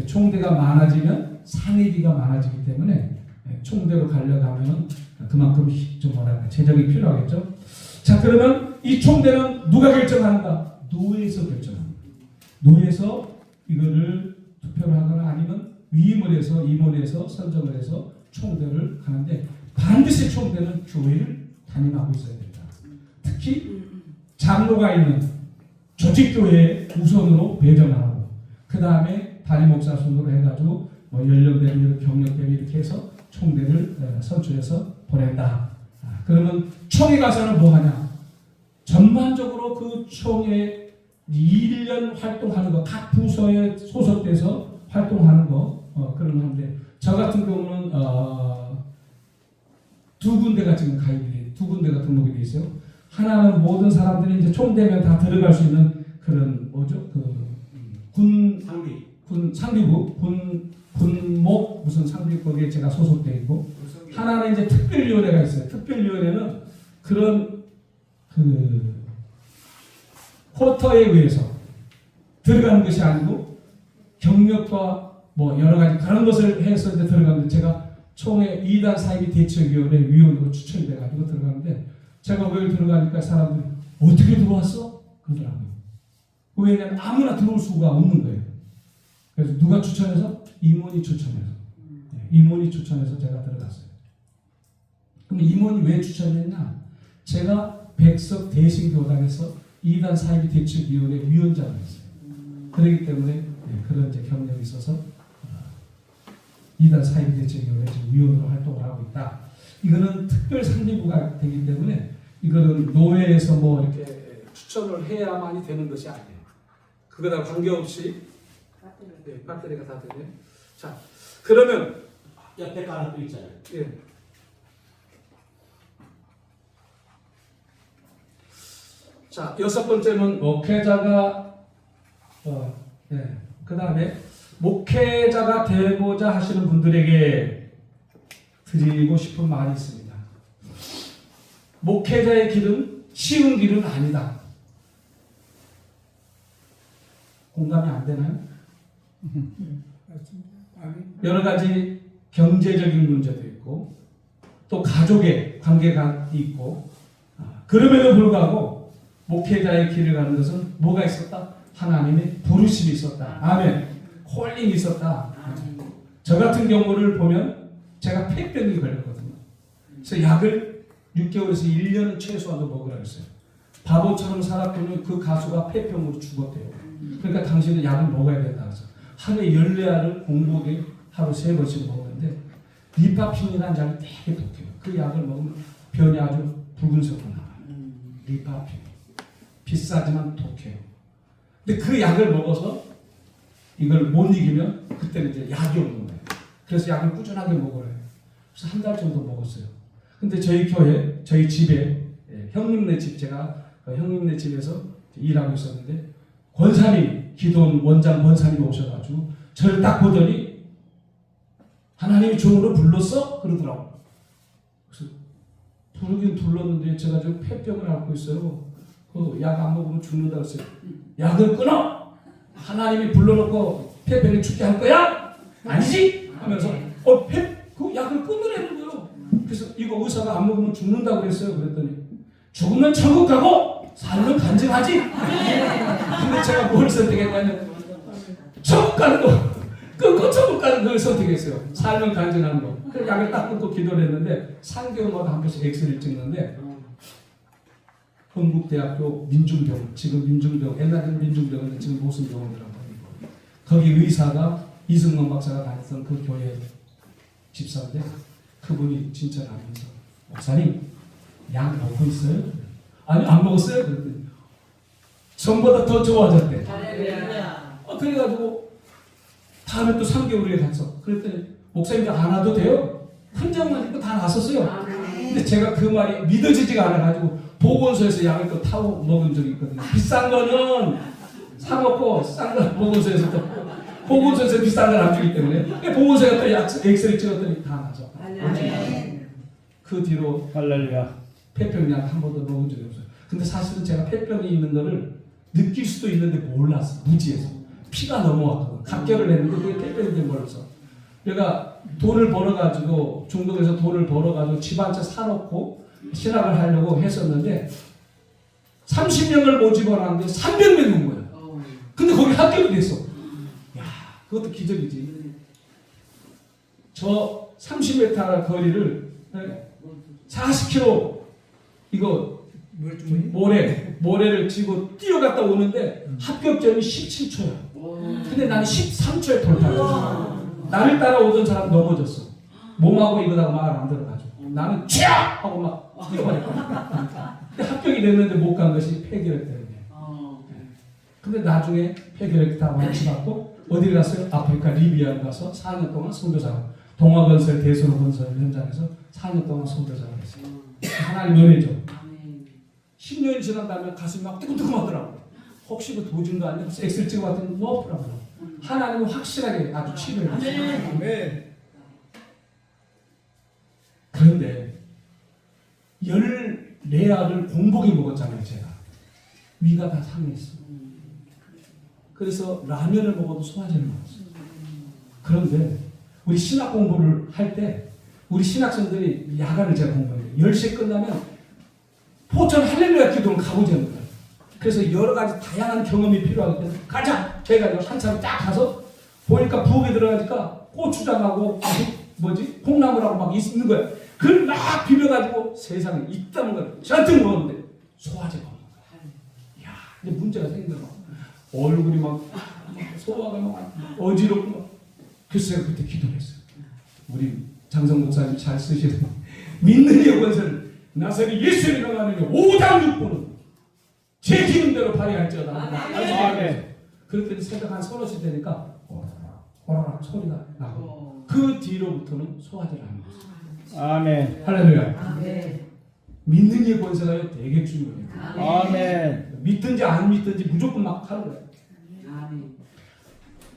총대가 많아지면 상위비가 많아지기 때문에 총대로 가려가면 그만큼 좀 뭐랄까 재정이 필요하겠죠. 자, 그러면 이 총대는 누가 결정하는가? 노예에서 결정합니다. 노예에서 이거를 투표를 하거나 아니면 위임을 해서 임원에서 선정을 해서 총대를 하는데 반드시 총대는 교회를 담임하고 있어야 된다. 특히 장로가 있는 조직교회에 우선으로 배정하고 그 다음에 담임 목사 순으로 해가지고 뭐 연령대별 경력대별 이렇게 해서 총대를 선출해서 보낸다. 그러면 총회 가서는 뭐 하냐? 전반적으로 그 총회 1년 활동하는 거, 각 부서에 소속돼서 활동하는 거 그런 건데 저 같은 경우는 두 군데가 지금 두 군데가 등록이 돼 있어요. 하나는 모든 사람들이 이제 총대면 다 들어갈 수 있는 그런 뭐죠? 군 상비부 군목 무슨 상비 거기에 제가 소속돼 있고 하나는 이제 특별위원회가 있어요. 특별위원회는 그런 쿼터에 의해서 들어가는 것이 아니고 경력과 뭐 여러 가지 그런 것을 해서 이제 들어가는데 제가 총회 2단 사이비 대책위원회 위원으로 추천이 돼가지고 들어가는데 제가 왜 들어가니까 사람들이 어떻게 들어왔어? 그러더라고요. 왜냐면 아무나 들어올 수가 없는 거예요. 그래서 누가 추천해서? 임원이 추천해서. 임원이 추천해서 제가 들어갔어요. 그럼 임원이 왜 추천했냐? 제가 백석 대신교단에서 2단 사이비 대책위원회 위원장을 했어요. 그렇기 때문에 그런 이제 경력이 있어서 2단 사이비 대책위원회 위원으로 활동을 하고 있다. 이거는 특별 상비부가 되기 때문에 이거는 노회에서 뭐 이렇게 추천을 해야만이 되는 것이 아니에요. 그거랑 관계없이 배터리가 다 되네. 자, 그러면 옆에 거 하나 또 있잖아요. 예. 자, 6번째는 목회자가 그 다음에 목회자가 되고자 하시는 분들에게 드리고 싶은 말이 있습니다. 목회자의 길은 쉬운 길은 아니다. 공감이 안 되나요? 여러 가지 경제적인 문제도 있고 또 가족의 관계가 있고 그럼에도 불구하고 목회자의 길을 가는 것은 뭐가 있었다? 하나님의 부르심이 있었다. 아멘. 콜링이 있었다. 저 같은 경우를 보면 제가 폐병이 걸렸거든요. 그래서 약을 6개월에서 1년 최소한도 먹으라고 했어요. 바보처럼 살았더니 그 가수가 폐병으로 죽었대요. 그러니까 당신은 약을 먹어야 된다 그래서 하루에 14알을 공복에 하루 3번씩 먹었는데 리파핀이라는 약이 되게 독해요. 그 약을 먹으면 변이 아주 붉은색으로 나와요. 리파핀. 비싸지만 독해요. 근데 그 약을 먹어서 이걸 못 이기면 그때는 이제 약이 없는 거예요. 그래서 약을 꾸준하게 먹으래요. 그래서 한 달 정도 먹었어요. 근데 저희 교회, 저희 집에 형님네 집 제가 형님네 집에서 일하고 있었는데 권사님, 기도원 원장 권사님이 오셔가지고 저를 딱 보더니 하나님이 종으로 불렀어? 그러더라고. 그래서 부르긴 불렀는데 제가 지금 폐병을 앓고 있어요. 그 약 안 먹으면 죽는다고 했어요. 약을 끊어! 하나님이 불러놓고 폐병이 죽게 할 거야? 아니지? 하면서 그 약을 끊으라는 거예요. 그래서 이거 의사가 안 먹으면 죽는다고 그랬어요. 그랬더니 죽으면 천국 가고 살면 간증하지? 근데 제가 뭘 선택했냐면 천국 가는 거 끊고 천국 가는 걸 선택했어요. 살면 간증하는 거. 그 약을 딱 끊고 기도를 했는데 3개월마다 한 번씩 엑스레이를 찍는데 건국대학교 민중병원, 지금 민중병원, 옛날에는 민중병원은 지금 무슨 병원이라고 하고 거기 의사가 이승만 박사가 다녔던 그 교회 집사인데 그분이 진짜 나면서 목사님 약 먹고 있어요? 아니 안 먹었어요? 그랬더니 전보다 더 좋아졌대. 그래가지고 다음에 또 3개월 후에 갔어. 그랬더니 목사님 이제 안 와도 돼요? 흔적만 있고 다 났었어요. 근데 제가 그 말이 믿어지지가 않아가지고 보건소에서 약을 또 타고 먹은 적이 있거든요. 비싼 거는 사먹고 싼 거 보건소에서 또 보건소에서 비싼 걸 안 주기 때문에 보건소에 또 약 엑스레이 찍었더니 다 나죠. 그 뒤로 할렐루야. 폐병약 한 번도 먹은 적이 없어요. 근데 사실은 제가 폐병이 있는 거를 느낄 수도 있는데 몰랐어. 무지해서. 피가 넘어왔거든. 갑결을 했는데 그게 폐병인지 몰라서. 내가 돈을 벌어가지고 중동에서 돈을 벌어가지고 집 한 채 사놓고 신학을 하려고 했었는데 30명을 모집하는데 300명이 온 거예요. 근데 거기 합격이 됐어. 야, 그것도 기적이지. 저 30m 거리를 40km 이거 모래를 치고 뛰어갔다 오는데 합격점이 17초야. 근데 나는 13초에 돌파했어. 나를 따라오던 사람 넘어졌어. 몸하고 이거다가 말 안 들어가지고. 나는 쥐야! 하고 막 뛰어버렸거든. 근데 합격이 됐는데 못 간 것이 폐결핵 때문에. 근데 나중에 폐결핵 다 완치받고 어디 갔어요? 아프리카 리비아에 가서 4년 동안 선교사로 동화건설 대소로건설 현장에서 4년 동안 선교사를 했어요. 하나님 은혜죠. 10년이 지난 다음에 가슴이 막 뜨끔뜨끔하더라고요. 혹시 그 도중도 아니고 엑셀 찍어봤더니 너프라고요. 하나님은 확실하게 아주 치료해 주셨어요. 그런데 14알을 공복에 먹었잖아요. 제가 위가 다 상했어요. 그래서 라면을 먹어도 소화제를 먹었어요. 그런데 우리 신학 공부를 할 때 우리 신학생들이 야간을 제가 공부해요. 10시에 끝나면 포천 할렐루야 기도를 가보자는 거예요. 그래서 여러 가지 다양한 경험이 필요하기 때문에 가자! 제가 한참 딱 가서 보니까 부엌에 들어가니까 고추장하고 콩나물하고 막 있는 거야. 그걸 막 비벼가지고 세상에 있다는 걸 잔뜩 먹었는데 소화제가 없는 거야. 이야, 근데 문제가 생긴 거야. 얼굴이 막 소화가 막 어지럽고 막. 그래서 제가 그때 기도를 했어요. 우리 장성 목사님 잘 쓰시는 믿는 여건설 나사렛 예수 이름으로 하느니 5장 6부는 제 기름대로 발휘할지어다. 아멘. 그랬더니 새벽 한 3-4시 되니까 호라락 소리가 나고 그 뒤로부터는 소화제를 안 먹었어요. 아멘. 할렐루야. 믿는 이의 권세가 되게 중요해요. 아멘. 믿든지 안 믿든지 무조건 막 하는 거예요.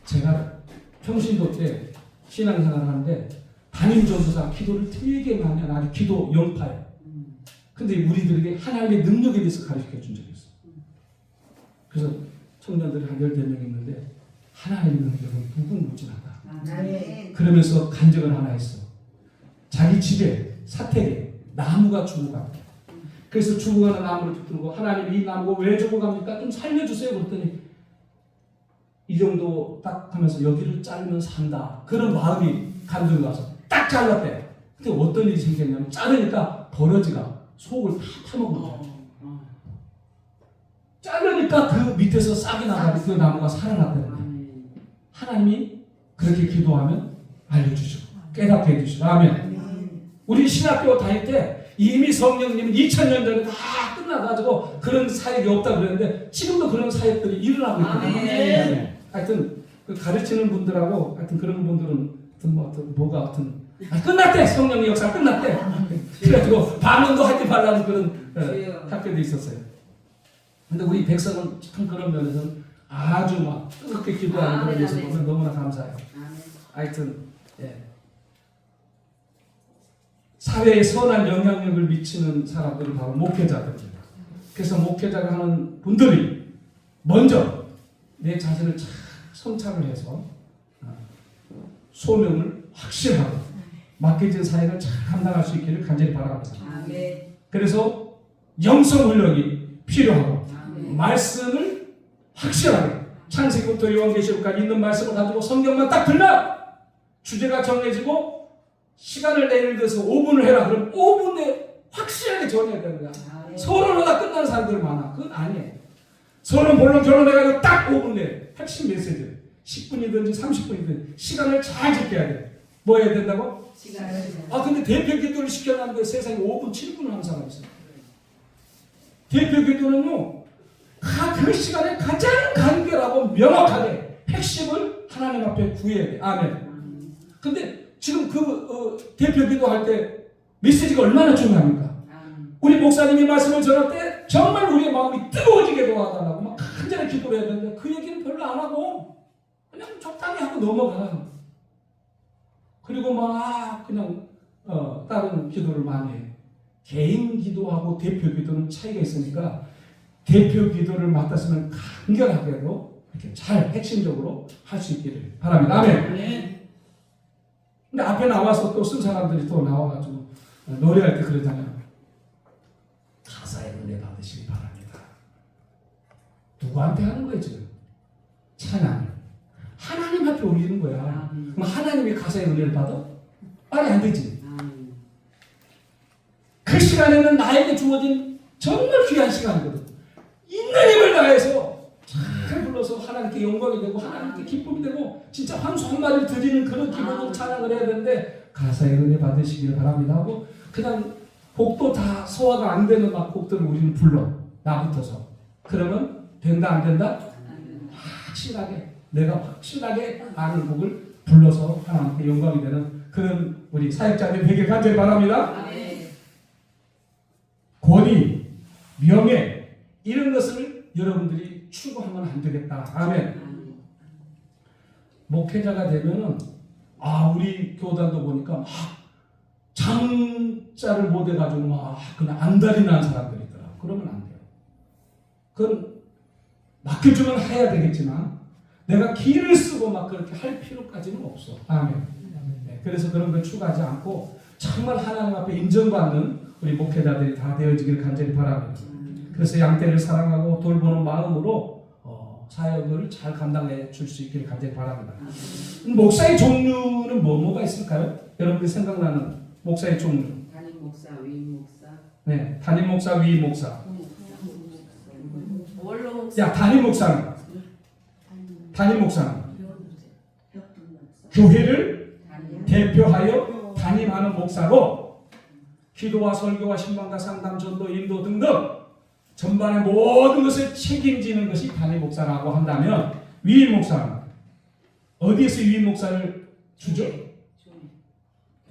제가 평신도 때 신앙생활을 하는데 담임 전도사 기도를 되게 많이 하는 아주 기도 영파예요. 근데 우리들에게 하나님의 능력에 대해서 가르쳐 준 적이 있어요. 그래서 청년들이 한 14명 있는데 하나님의 능력은 무궁무진하다. 아멘. 그러면서 간증을 하나 했어. 자기 집에 사택에 나무가 죽어갑니다. 그래서 죽어가는 나무를 붙들고 하나님 이 나무가 왜 죽어갑니까? 좀 살려주세요. 그랬더니 이 정도 딱 하면서 여기를 자르면 산다. 그런 마음이 간증이 와서 딱 잘랐대. 근데 어떤 일이 생겼냐면 자르니까 버러지가 속을 다 타먹은 거야. 자르니까 그 밑에서 싹이 나가지고 그 나무가 살아났다는 거야. 하나님이 그렇게 기도하면 알려주시고 깨닫게 해주시고 아멘. 우리 신학교 다닐 때 이미 성령님은 2000년 전에 다 끝나가지고 그런 사역이 없다 그랬는데 지금도 그런 사역들이 일어나고 있거든요. 하여튼 그 가르치는 분들하고 하여튼 그런 분들은 끝났대. 성령의 역사 끝났대. 그래가지고 반응도 하지 말라는 그런 학교도 있었어요. 근데 우리 백성은 참 그런 면에서는 아주 막 뜨겁게 기도하는 그런 모습 보면 너무나 감사해요. 하여튼 사회에 선한 영향력을 미치는 사람들은 바로 목회자들입니다. 그래서 목회자가 하는 분들이 먼저 내 자신을 잘 성찰을 해서 소명을 확실하고 맡겨진 사역을 잘 감당할 수 있기를 간절히 바랍니다. 그래서 영성 훈련이 필요하고 말씀을 확실하게 창세기부터 요한계시록까지 있는 말씀을 가지고 성경만 딱 들면 주제가 정해지고 시간을 예를 들어서 5분을 해라. 그럼 5분 내에 확실하게 정해야 되는 거야. 서론하다 끝나는 사람들 많아. 그건 아니에요. 서론 본론 결론해가지고 딱 5분 내에 핵심 메시지 10분이든지 30분이든지 시간을 잘 지켜야 돼. 뭐 해야 된다고? 근데 대표 기도를 시켜놨는데 세상에 5분 7분을 하는 사람이 있어요. 대표 기도는요 그 시간에 가장 간결하고 명확하게 핵심을 하나님 앞에 구해야 돼. 아멘. 근데 지금 대표 기도할 때 메시지가 얼마나 중요합니까? 우리 목사님이 말씀을 전할 때 정말 우리의 마음이 뜨거워지게 도와달라고 막 간절히 기도를 해야 되는데 그 얘기는 별로 안 하고 그냥 적당히 하고 넘어가. 그리고 막 그냥 다른 기도를 많이 해. 개인 기도하고 대표 기도는 차이가 있으니까 대표 기도를 맡았으면 간결하게도 이렇게 잘 핵심적으로 할 수 있기를 바랍니다. 아멘. 근데 앞에 나와서 또 쓴 사람들이 또 나와가지고 노래할 때 그러잖아요. 가사의 은혜 받으시기 바랍니다. 누구한테 하는 거예요 지금? 찬양. 하나님 앞에 올리는 거야. 그럼 하나님이 가사의 은혜를 받아? 말이 안 되지. 그 시간에는 나에게 주어진 정말 귀한 시간이거든. 있는 힘을 다해서 잘 불러서 하나님께 영광이 되고 하나님께 기쁨이 되고 진짜 환수 한 마리를 드리는 그런 기분으로 찬양을 해야 되는데 가사의 은혜 받으시길 바랍니다 하고 그냥 곡도 다 소화가 안 되는 막 곡들을 우리는 불러. 나부터서. 그러면 된다 안 된다? 확실하게 내가 확실하게 아는 곡을 불러서 하나님께 영광이 되는 그런 우리 사역자들 되길 간절히 바랍니다. 권위, 명예 이런 것을 여러분들이 추구하면 안 되겠다. 아멘. 목회자가 되면은 우리 교단도 보니까 막 장자를 못 해가지고 막 그냥 안달이 난 사람들이 있더라. 그러면 안 돼요. 그건 맡겨주면 해야 되겠지만 내가 기를 쓰고 막 그렇게 할 필요까지는 없어. 아멘. 네, 그래서 그런 걸 추구하지 않고 정말 하나님 앞에 인정받는 우리 목회자들이 다 되어지길 간절히 바랍니다. 그래서 양떼를 사랑하고 돌보는 마음으로 사역을 잘 감당해 줄 수 있기를 간절히 바랍니다. 목사의 종류는 뭐가 있을까요? 여러분들이 생각나는 목사의 종류. 담임 목사, 위임 목사. 네, 담임 목사, 위임 목사. 원로 목사. 야, 담임 목사는 교회를 대표하여 담임하는 목사로 기도와 설교와 신방과 상담, 전도, 인도 등등 전반의 모든 것을 책임지는 것이 담임 목사라고 한다면 위임 목사는 어디에서 위임 목사를 주죠?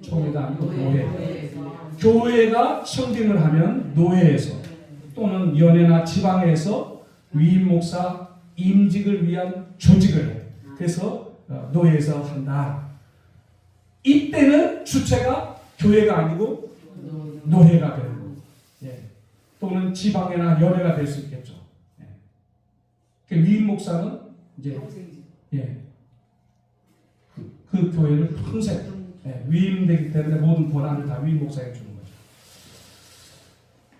교회가 아니고 교회. 교회가 청빙을 하면 노회에서 또는 연회나 지방에서 위임 목사 임직을 위한 조직을 해. 그래서 노회에서 한다. 이때는 주체가 교회가 아니고 노회가 되는 거고, 또는 지방이나 연회가 될 수 있겠죠. 위임 목사는 이제 예, 그 교회를 평생 위임되기 때문에 모든 권한을 다 위임 목사에게 주는 거죠.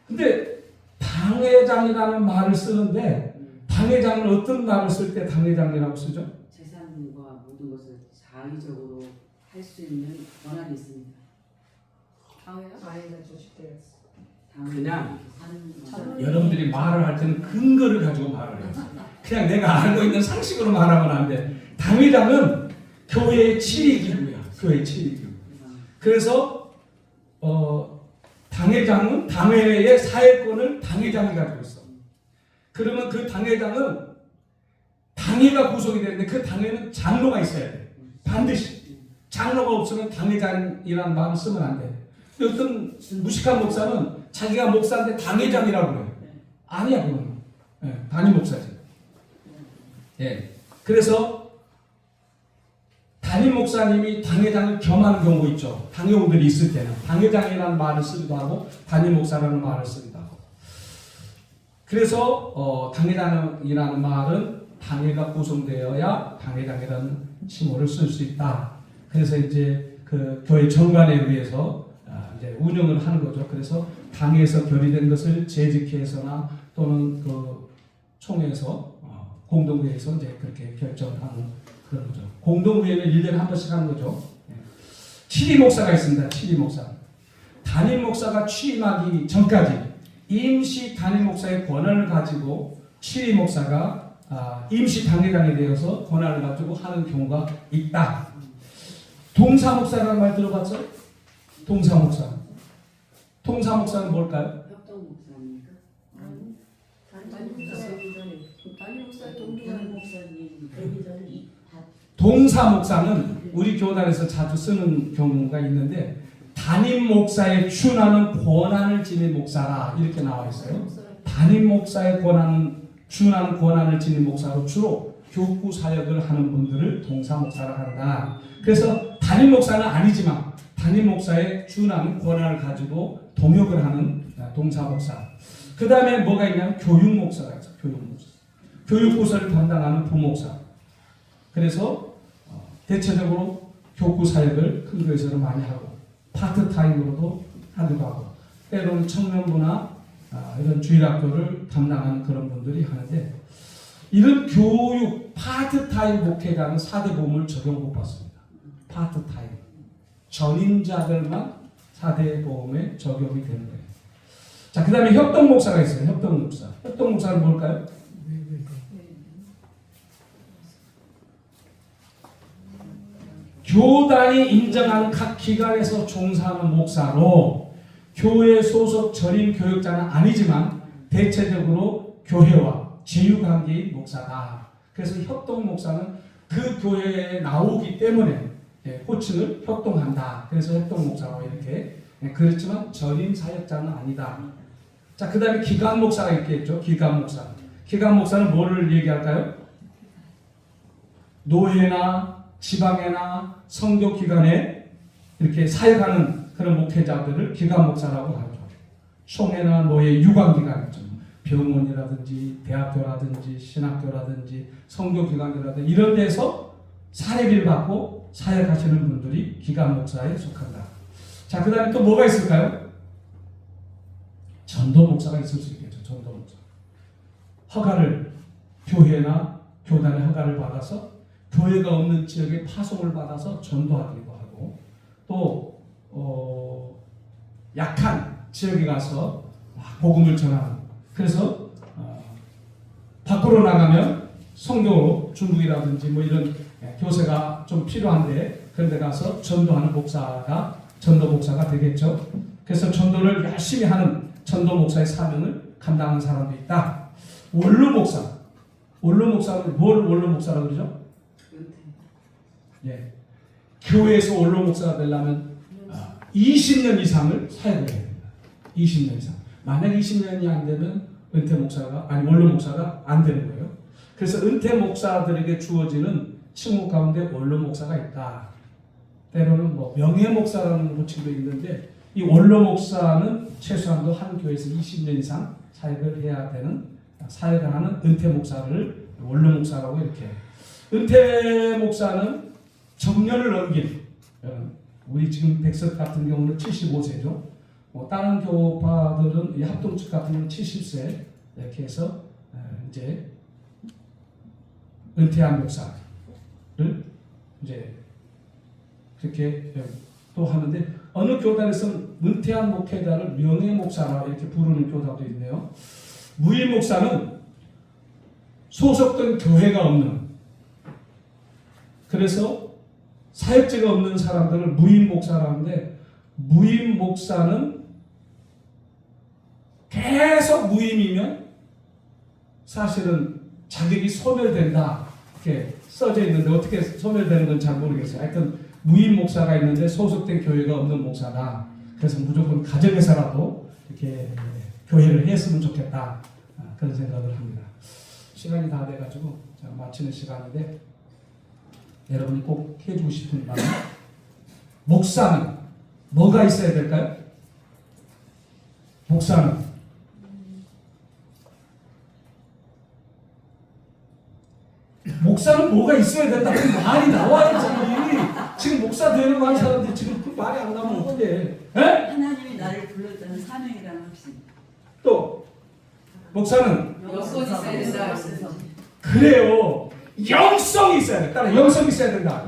근데 당회장이라는 말을 쓰는데 당회장은 어떤 말을 쓸 때 당회장이라고 쓰죠? 재산과 모든 것을 자의적으로 할 수 있는 권한이 있습니다. 아이가 조직되었어. 그냥 여러분들이 말을 할 때는 근거를 가지고 말을 해요. 그냥 내가 알고 있는 상식으로 말하면 안 돼. 당회장은 교회의 7위 기구야. 교회의 7위 기구. 그래서 당회장은 당회의 사회권을 당회장이 가지고 있어. 그러면 그 당회장은 당회가 구성이 되는데 그 당회는 장로가 있어야 돼. 반드시. 장로가 없으면 당회장이라는 말을 쓰면 안 돼. 근데 어떤 무식한 목사는 자기가 목사인데 당회장이라고 그래. 아니야, 그건. 담임 목사지. 예. 그래서 담임 목사님이 당회장을 겸하는 경우가 있죠. 당회원들이 있을 때는 당회장이라는 말을 쓰기도 하고 담임 목사라는 말을 쓰기도 하고. 그래서 당회장이라는 말은 당회가 구성되어야 당회장이라는 칭호를 쓸 수 있다. 그래서 이제 그 교회 정관에 의해서 이제 운영을 하는 거죠. 그래서 당에서 결의된 것을 재직회에서나 또는 그 총회에서 공동회에서 이제 그렇게 결정하는 그런 거죠. 공동회는 1년에 한 번씩 하는 거죠. 7위 목사가 있습니다. 7위 목사. 담임 목사가 취임하기 전까지 임시 담임 목사의 권한을 가지고 7위 목사가 임시 당회장이 되어서 권한을 가지고 하는 경우가 있다. 동사 목사라는 말 들어봤어요? 동사 목사. 동사 목사는 뭘까요? 협동 목사입니까? 동사 목사는 우리 교단에서 자주 쓰는 경우가 있는데 담임 목사에 준하는 권한을 지닌 목사라 이렇게 나와 있어요. 담임 목사의 준하는 권한을 지닌 목사로 주로 교구 사역을 하는 분들을 동사 목사라 한다. 그래서 담임 목사는 아니지만 담임 목사의 준하는 권한을 가지고 동역을 하는 동사 목사. 그 다음에 뭐가 있냐면 교육 목사가 있어. 교육 목사. 교육 부서를 담당하는 부목사. 그래서 대체적으로 교구 사역을 큰 교회에서는 많이 하고 파트타임으로도 하기도 하고 때로는 청년부나 이런 주일학교를 담당하는 그런 분들이 하는데 이런 교육 파트타임 목회자는 4대 보험을 적용 못 받습니다. 파트타임 전임자들만 4대 보험에 적용이 되는 거예요. 자, 그 다음에 협동 목사가 있어요. 협동 목사. 협동 목사는 뭘까요? 교단이 인정하는 각 기관에서 종사하는 목사로 교회 소속 전임 교육자는 아니지만 대체적으로 교회와 제휴관계인 목사다. 그래서 협동 목사는 그 교회에 나오기 때문에 호칭을 협동한다. 그래서 협동 목사로 이렇게 그렇지만 전임 사역자는 아니다. 자, 그 다음에 기관 목사가 있겠죠. 기관 목사. 기관 목사는 뭐를 얘기할까요? 노회나 지방회나 성교기관에 이렇게 사역하는 그런 목회자들을 기관 목사라고 하죠. 총회나 노예 유관기관 있죠. 병원이라든지 대학교라든지 신학교라든지 성교기관이라든지 이런 데서 사례비를 받고 사역하시는 분들이 기관 목사에 속한다. 자, 그 다음에 또 뭐가 있을까요? 전도 목사가 있을 수 있겠죠. 전도 목사. 허가를 교회나 교단의 허가를 받아서 교회가 없는 지역에 파송을 받아서 전도하기도 하고 또 약한 지역에 가서 복음을 전하는 그래서 밖으로 나가면 선교 중국이라든지 뭐 이런 교세가 좀 필요한데 그런 데 가서 전도하는 목사가 전도 목사가 되겠죠. 그래서 전도를 열심히 하는 전도 목사의 사명을 감당하는 사람도 있다. 원로 목사. 원로 목사는 뭘 원로 목사라고 그러죠? 예. 교회에서 원로 목사가 되려면 20년 이상을 사역을 해야 됩니다. 20년 이상. 만약 20년이 안 되면 은퇴 목사가 원로 목사가 안 되는 거예요. 그래서 은퇴 목사들에게 주어지는 칭호 가운데 원로 목사가 있다. 때로는 뭐 명예 목사라는 호칭도 있는데 이 원로 목사는 최소한도 한 교회에서 20년 이상 사역을 해야 되는 사역을 하는 은퇴 목사를 원로 목사라고 이렇게 은퇴 목사는 정년을 넘긴, 우리 지금 백석 같은 경우는 75세죠. 다른 교파들은 이 합동측 같은 경우는 70세 이렇게 해서 이제 은퇴한 목사를 이제 그렇게 또 하는데, 어느 교단에서는 은퇴한 목회자를 명예 목사라 이렇게 부르는 교단도 있네요. 무임 목사는 소속된 교회가 없는, 그래서 사역제가 없는 사람들을 무임 목사라는데, 무임 목사는 계속 무임이면 사실은 자격이 소멸된다 이렇게 써져 있는데, 어떻게 소멸되는 건 잘 모르겠어요. 하여튼 무임 목사가 있는데 소속된 교회가 없는 목사다. 그래서 무조건 가정에서라도 이렇게 교회를 했으면 좋겠다, 그런 생각을 합니다. 시간이 다 돼가지고 마치는 시간인데, 여러분이 꼭 해주고 싶은 말은, 목사는 뭐가 있어야 될까요? 목사는 뭐가 있어야 된다. 그 말이 나와야지. 지금 목사 되려고 하는 사람들이 지금 그 말이 안 나오면 어떡해? 하나님이 나를 불렀다는 사명이라는 확신. 또 목사는 여건 있어야 된다. 그래요. 영성이 있어야 돼. 따라 영성이 있어야 된다.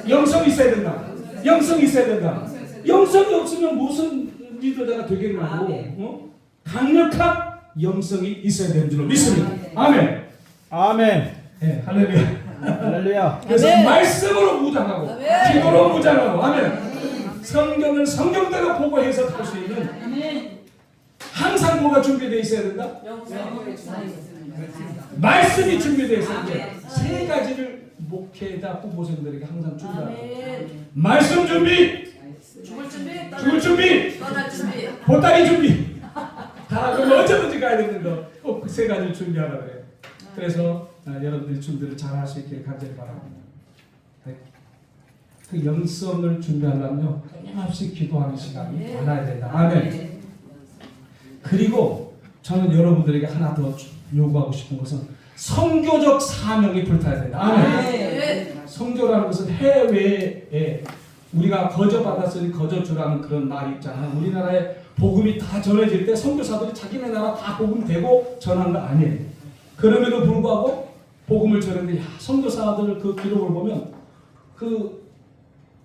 영성이 있어야 된다. 영성이 있어야 된다. 영성이 없으면 무슨 리더가 되겠냐고. 강력한 영성이 있어야 되는 줄로 믿습니다. 아멘. 아멘. 네, 할렐루야. 할렐루야. 그래서 말씀으로 무장하고, 기도로 무장하고, 아멘. 성경을 성경대로 보고 해석할 수 있는, 항상 뭐가 준비되어 있어야 된다? 말씀이 준비되어 있어야 돼. 세 가지를 목회자 후보생들에게 항상 준비하라. 말씀 준비, 죽을 준비, 보따리 준비. 다 그럼 언제든지 가야 되는 거 꼭 그 세 가지를 준비하라 그래요. 그래서 여러분들이 준비를 잘 할 수 있기를 간절히 바랍니다. 그 영성을 준비하려면요, 끊임없이 기도하는 시간이 많아야 된다. 아멘. 그리고 저는 여러분들에게 하나 더 요구하고 싶은 것은, 선교적 사명이 불타야 된다. 아멘. 선교라는 것은 해외에 우리가 거저 받았으니 거저 주라는 그런 말이 있잖아요. 우리나라에 복음이 다 전해질 때 선교사들이 자기네 나라 다 복음 되고 전한 거 아니에요. 그럼에도 불구하고 복음을 전했는데, 선교사들 그 기록을 보면, 그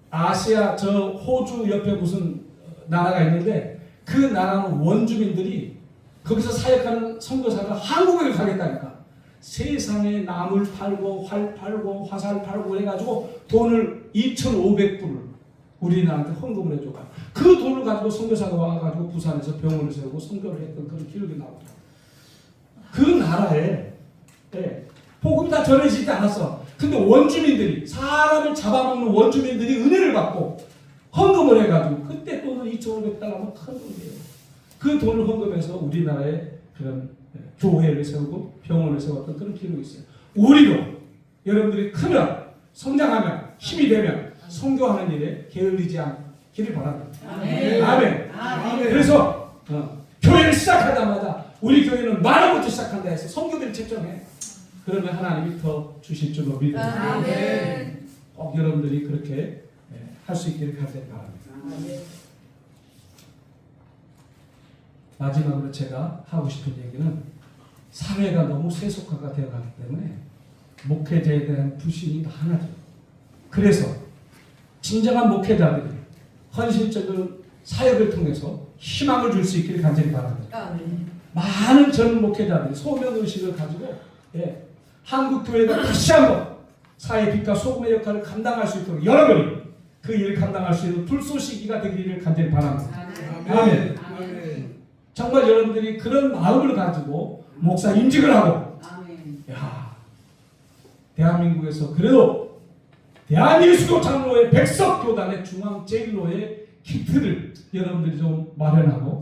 아시아 저 호주 옆에 무슨 나라가 있는데, 그 나라는 원주민들이 거기서 사역하는 선교사가 한국에 가겠다니까 세상에 나물 팔고 활 팔고 화살 팔고 해가지고 돈을 2,500불을 우리나라한테 헌금을 해줘가, 그 돈을 가지고 선교사가 와가지고 부산에서 병원을 세우고 선교를 했던 그런 기록이 나오더라. 그 나라에 복음이 다 전해지지 않았어. 근데 원주민들이, 사람을 잡아먹는 원주민들이 은혜를 받고 헌금을 해가지고, 그때 돈은 2,500달러면 큰 돈이에요. 그 돈을 헌금해서 우리나라에 그런 교회를 세우고 병원을 세웠던 그런 기록이 있어요. 우리도 여러분들이 크면, 성장하면, 힘이 되면 선교하는 일에 게을리지 않기를 바랍니다. 아멘. 아멘. 아멘. 그래서 교회를 시작하자마자 우리 교회는 많은 것도 시작한다 해서 선교들을 채점해. 그러면 하나님이 더 주실 줄로 믿습니다. 아멘. 꼭 여러분들이 그렇게 할 수 있기를 간절히 바랍니다. 아멘. 마지막으로 제가 하고 싶은 얘기는, 사회가 너무 세속화가 되어가기 때문에 목회자에 대한 불신이 많아져요. 그래서 진정한 목회자들이 헌신적인 사역을 통해서 희망을 줄 수 있기를 간절히 바랍니다. 많은 젊은 목회자들이 소명의식을 가지고 한국 교회가 다시 한번 사회 빛과 소금의 역할을 감당할 수 있도록 여러분이 그 일을 감당할 수 있는 불쏘시기가 되기를 간절히 바랍니다. 아멘. 정말 여러분들이 그런 마음을 가지고 목사 임직을 하고, 대한민국에서 그래도 대한예수교 장로회 백석교단의 중앙제일로의 키트를 여러분들이 좀 마련하고,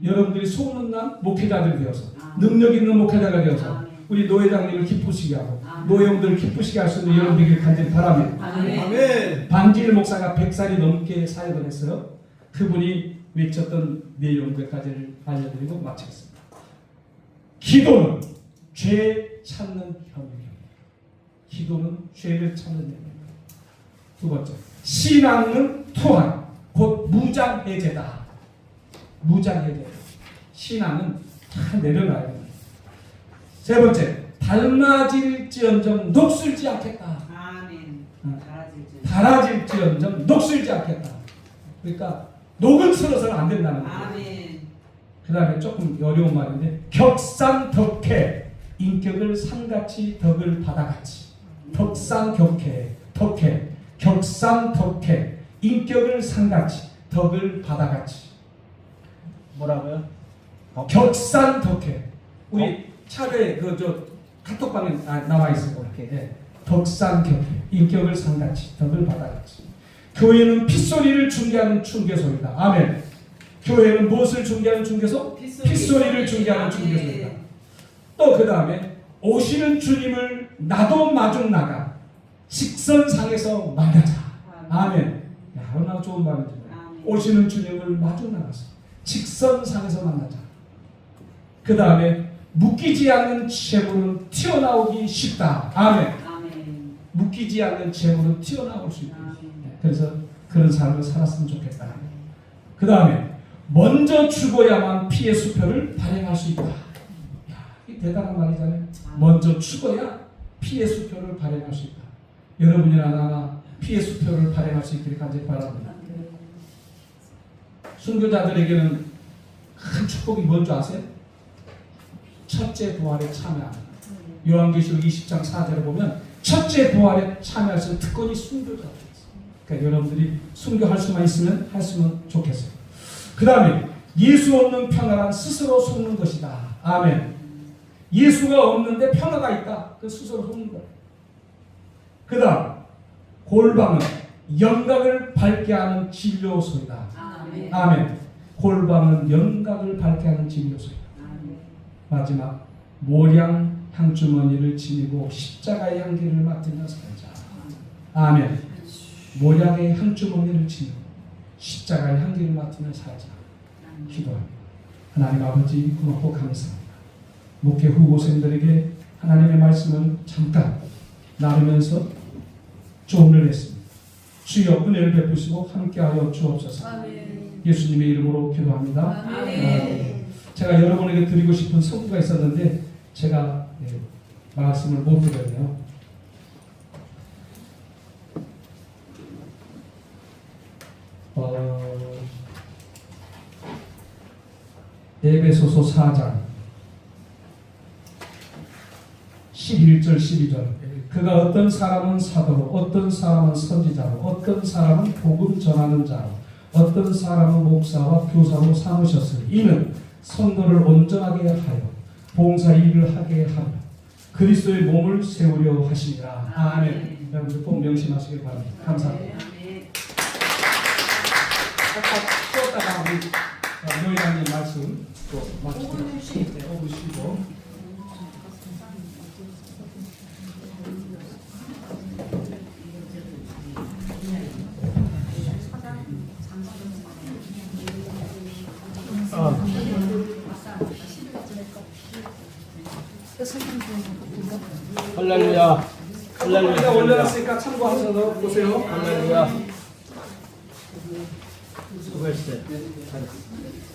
여러분들이 소문난 목회자들이 되어서, 능력 있는 목회자가 되어서 우리 노회장님을 기쁘시게 하고 노회원들을 기쁘시게 할 수 있는 여러분들에게 간절히 바랍니다. 아멘. 반지일 목사가 100살이 넘게 사역을 했어요. 그분이 외쳤던 내용 몇 가지를 알려드리고 마치겠습니다. 기도는 죄 찾는 혁명입니다. 기도는 죄를 찾는 영입니다. 두 번째, 신앙은 투항, 곧 무장해제다. 무장해제. 신앙은 다 내려놔야 됩니다. 세 번째, 닮아질지언정 녹슬지 않겠다. 아멘. 달아질지언정 녹슬지 않겠다. 그러니까 녹은 슬어서는 안 된다는 거예요. 아멘. 그 다음에 조금 어려운 말인데 격상덕해, 인격을 상같이 덕을 받아같이. 덕상격해, 덕해, 격상덕해, 인격을 상같이 덕을 받아같이. 뭐라고요? 격상덕해. 우리 차례 그저 카톡방에 나와 있을 거예요. 예. 덕상격해, 인격을 상같이 덕을 받아같이. 교회는 핏소리를 중개하는 중개소이다. 아멘. 교회는 무엇을 중개하는 중개소? 핏소리를 중개하는 중개소이다. 또 그 다음에 오시는 주님을 나도 마중 나가 직선상에서 만나자. 아멘. 야, 얼마나 좋은 말인지. 오시는 주님을 마중 나가서 직선상에서 만나자. 그 다음에 묶이지 않는 재물은 튀어나오기 쉽다. 아멘. 아멘. 묶이지 않는 재물은 튀어나올 수 있다. 아멘. 그래서 그런 삶을 살았으면 좋겠다. 그 다음에 먼저 죽어야만 피의 수표를 발행할 수 있다. 야, 이 대단한 말이잖아요. 먼저 죽어야 피의 수표를 발행할 수 있다. 여러분이나 나나 피의 수표를 발행할 수 있기를 간절히 바랍니다. 순교자들에게는 큰 축복이 뭔지 아세요? 첫째 부활에 참여하는. 요한계시록 20장 4절을 보면 첫째 부활에 참여할 수 있는 특권이 순교자들. 그러니까 여러분들이 순교할 수만 있으면 했으면 좋겠어요. 그 다음에 예수 없는 평화란 스스로 속는 것이다. 아멘. 예수가 없는데 평화가 있다. 그 스스로 속는 거예요. 그 다음 골방은 영각을 밝게 하는 진료소이다. 아멘. 아멘. 골방은 영각을 밝게 하는 진료소이다. 아멘. 마지막 모량 향주머니를 지니고 십자가의 향기를 맡으며 살자. 아멘. 모량의 향주머니를 지니고 십자가의 향기를 맡으며 살자. 기도합니다. 하나님 아버지 고맙고 감사합니다. 목회 후보생들에게 하나님의 말씀을 잠깐 나누면서 조언을 했습니다. 주여 은혜를 베푸시고 함께하여 주옵소서. 아멘. 예수님의 이름으로 기도합니다. 아멘. 제가 여러분에게 드리고 싶은 선구가 있었는데 제가 말씀을 못 드렸네요. 에베소서 4장 11절 12절 그가 어떤 사람은 사도로 어떤 사람은 선지자로 어떤 사람은 복음 전하는 자로 어떤 사람은 목사와 교사로 삼으셨으니 이는 성도를 온전하게 하여 봉사 일을 하게 하며 그리스도의 몸을 세우려 하시니라. 아멘. 여러분들 꼭 명심하시길 바랍니다. 감사합니다. 아멘. 추웠다가 우리 노예장님 말씀 또 마치도록 5분 쉬고 할렐루야. 우리가 올려놨으니까 참고하셔서 보세요. 할렐루야. 수고했어요. 잘했어요.